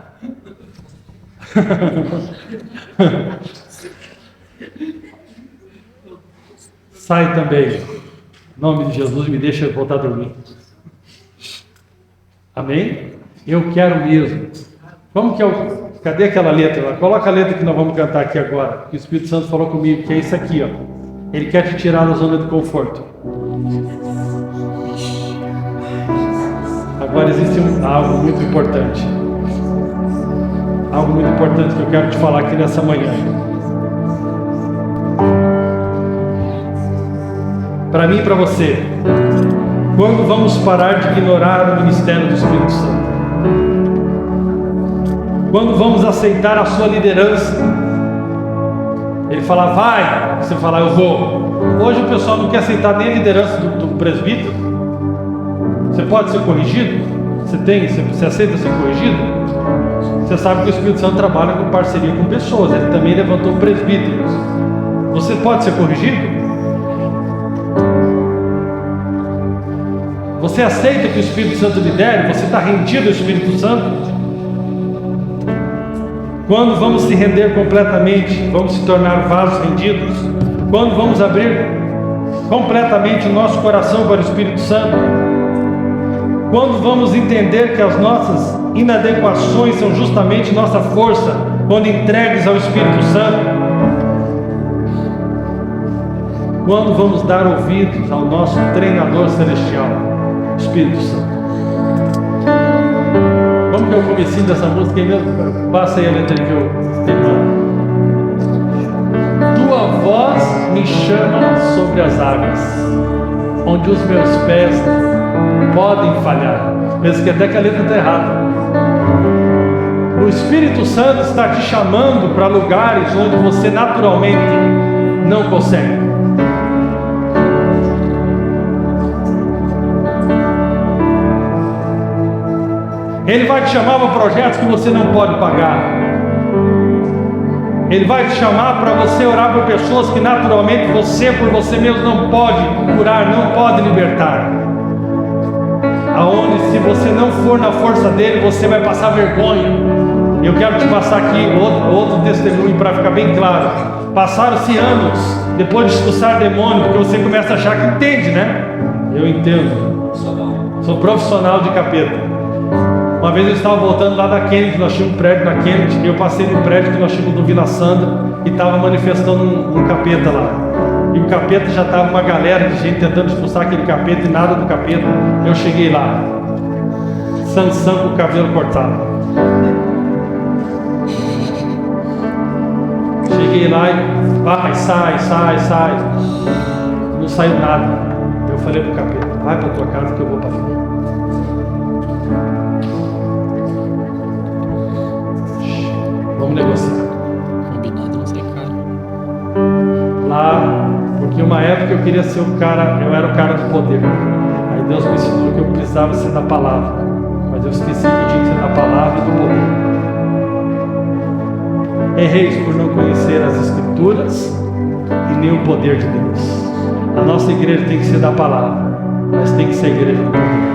Sai também. Em nome de Jesus, me deixa voltar a dormir. Amém? Eu quero mesmo. Como que é o... Cadê aquela letra lá? Coloca a letra que nós vamos cantar aqui agora. Que o Espírito Santo falou comigo, que é isso aqui, ó. Ele quer te tirar da zona de conforto. Agora existe algo muito importante. Algo muito importante que eu quero te falar aqui nessa manhã. Para mim e para você. Quando vamos parar de ignorar o ministério do Espírito Santo? Quando vamos aceitar a sua liderança? Ele fala, vai. Você fala, eu vou. Hoje o pessoal não quer aceitar nem a liderança do presbítero. Você pode ser corrigido? Você aceita ser corrigido? Você sabe que o Espírito Santo trabalha com parceria com pessoas. Ele também levantou presbíteros. Você pode ser corrigido? Você aceita que o Espírito Santo lidere? Você está rendido ao Espírito Santo? Quando vamos se render completamente, vamos se tornar vasos rendidos? Quando vamos abrir completamente o nosso coração para o Espírito Santo? Quando vamos entender que as nossas inadequações são justamente nossa força, quando entregues ao Espírito Santo? Quando vamos dar ouvidos ao nosso treinador celestial? Espírito Santo. Como que é o comecinho dessa música aí mesmo? Passa aí a letra que eu tenho. Tua voz me chama sobre as águas, onde os meus pés podem falhar. Pensa que até que a letra está errada. O Espírito Santo está te chamando para lugares onde você naturalmente não consegue. Ele vai te chamar para projetos que você não pode pagar. Ele vai te chamar para você orar por pessoas que naturalmente você, por você mesmo, não pode curar, não pode libertar. Aonde, se você não for na força dele, você vai passar vergonha. Eu quero te passar aqui outro testemunho para ficar bem claro. Passaram-se anos depois de expulsar demônio, porque você começa a achar que entende, né? Eu entendo. Sou profissional de capeta. Uma vez eu estava voltando lá da Kennedy, nós tínhamos um prédio na Kennedy, e eu passei no prédio que nós tínhamos do Vila Sandra, e estava manifestando um capeta lá. E o capeta já estava uma galera de gente tentando expulsar aquele capeta, e nada do capeta. Eu cheguei lá, Sansão com o cabelo cortado. Cheguei lá e vai, sai. Não saiu nada. Eu falei pro capeta, vai para tua casa que eu vou para fora. Vamos negociar. Combinado não sai caro. Lá, porque uma época eu queria ser o cara, eu era o cara do poder. Aí Deus me ensinou que eu precisava ser da palavra. Mas eu esqueci que eu tinha que ser da palavra e do poder. Errei por não conhecer as Escrituras e nem o poder de Deus. A nossa igreja tem que ser da palavra, mas tem que ser a igreja do poder.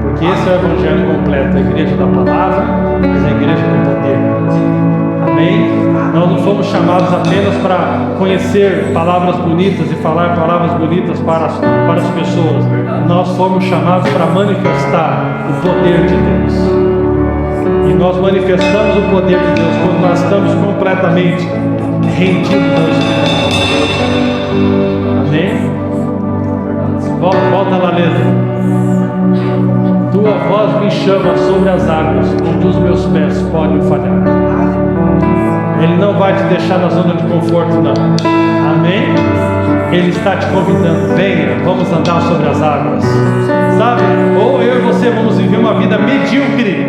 Porque esse é o evangelho completo, a igreja da palavra, mas a igreja do poder. Amém? Nós não fomos chamados apenas para conhecer palavras bonitas e falar palavras bonitas para as pessoas. Nós fomos chamados para manifestar o poder de Deus. E nós manifestamos o poder de Deus quando nós estamos completamente rendidos ao Espírito. Amém? Volta lá, letra. Tua voz me chama sobre as águas, onde os meus pés podem falhar. Ele não vai te deixar na zona de conforto, não. Amém? Ele está te convidando. Venha, vamos andar sobre as águas. Sabe? Ou eu e você vamos viver uma vida medíocre.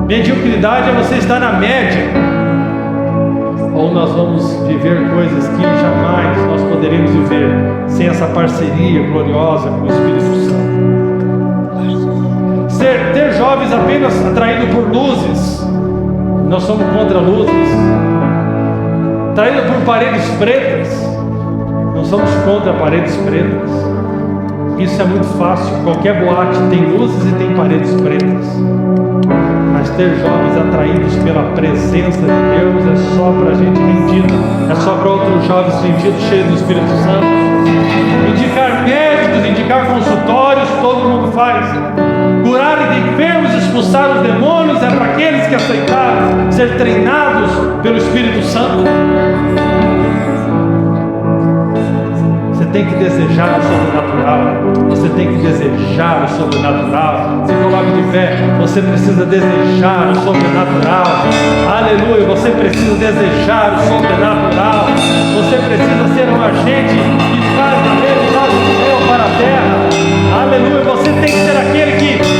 Mediocridade é você estar na média. Ou nós vamos viver coisas que jamais nós poderíamos viver sem essa parceria gloriosa com o Espírito Santo. Ter jovens apenas atraídos por luzes, nós somos contra luzes. Atraídos por paredes pretas, nós somos contra paredes pretas. Isso é muito fácil, qualquer boate tem luzes e tem paredes pretas. Mas ter jovens atraídos pela presença de Deus, é só para gente rendida, é só para outros jovens rendidos, cheios do Espírito Santo. Indicar médicos, indicar consultórios, todo mundo faz. Curar de enfermos, expulsar os demônios, é para aqueles que aceitaram ser treinados pelo Espírito Santo. Você tem que desejar o sobrenatural. Você tem que desejar o sobrenatural. Se coloque de pé. Você precisa desejar o sobrenatural. Aleluia. Você precisa desejar o sobrenatural. Você precisa ser um agente que faz a realidade do céu para a terra. Aleluia. Você tem que ser aquele que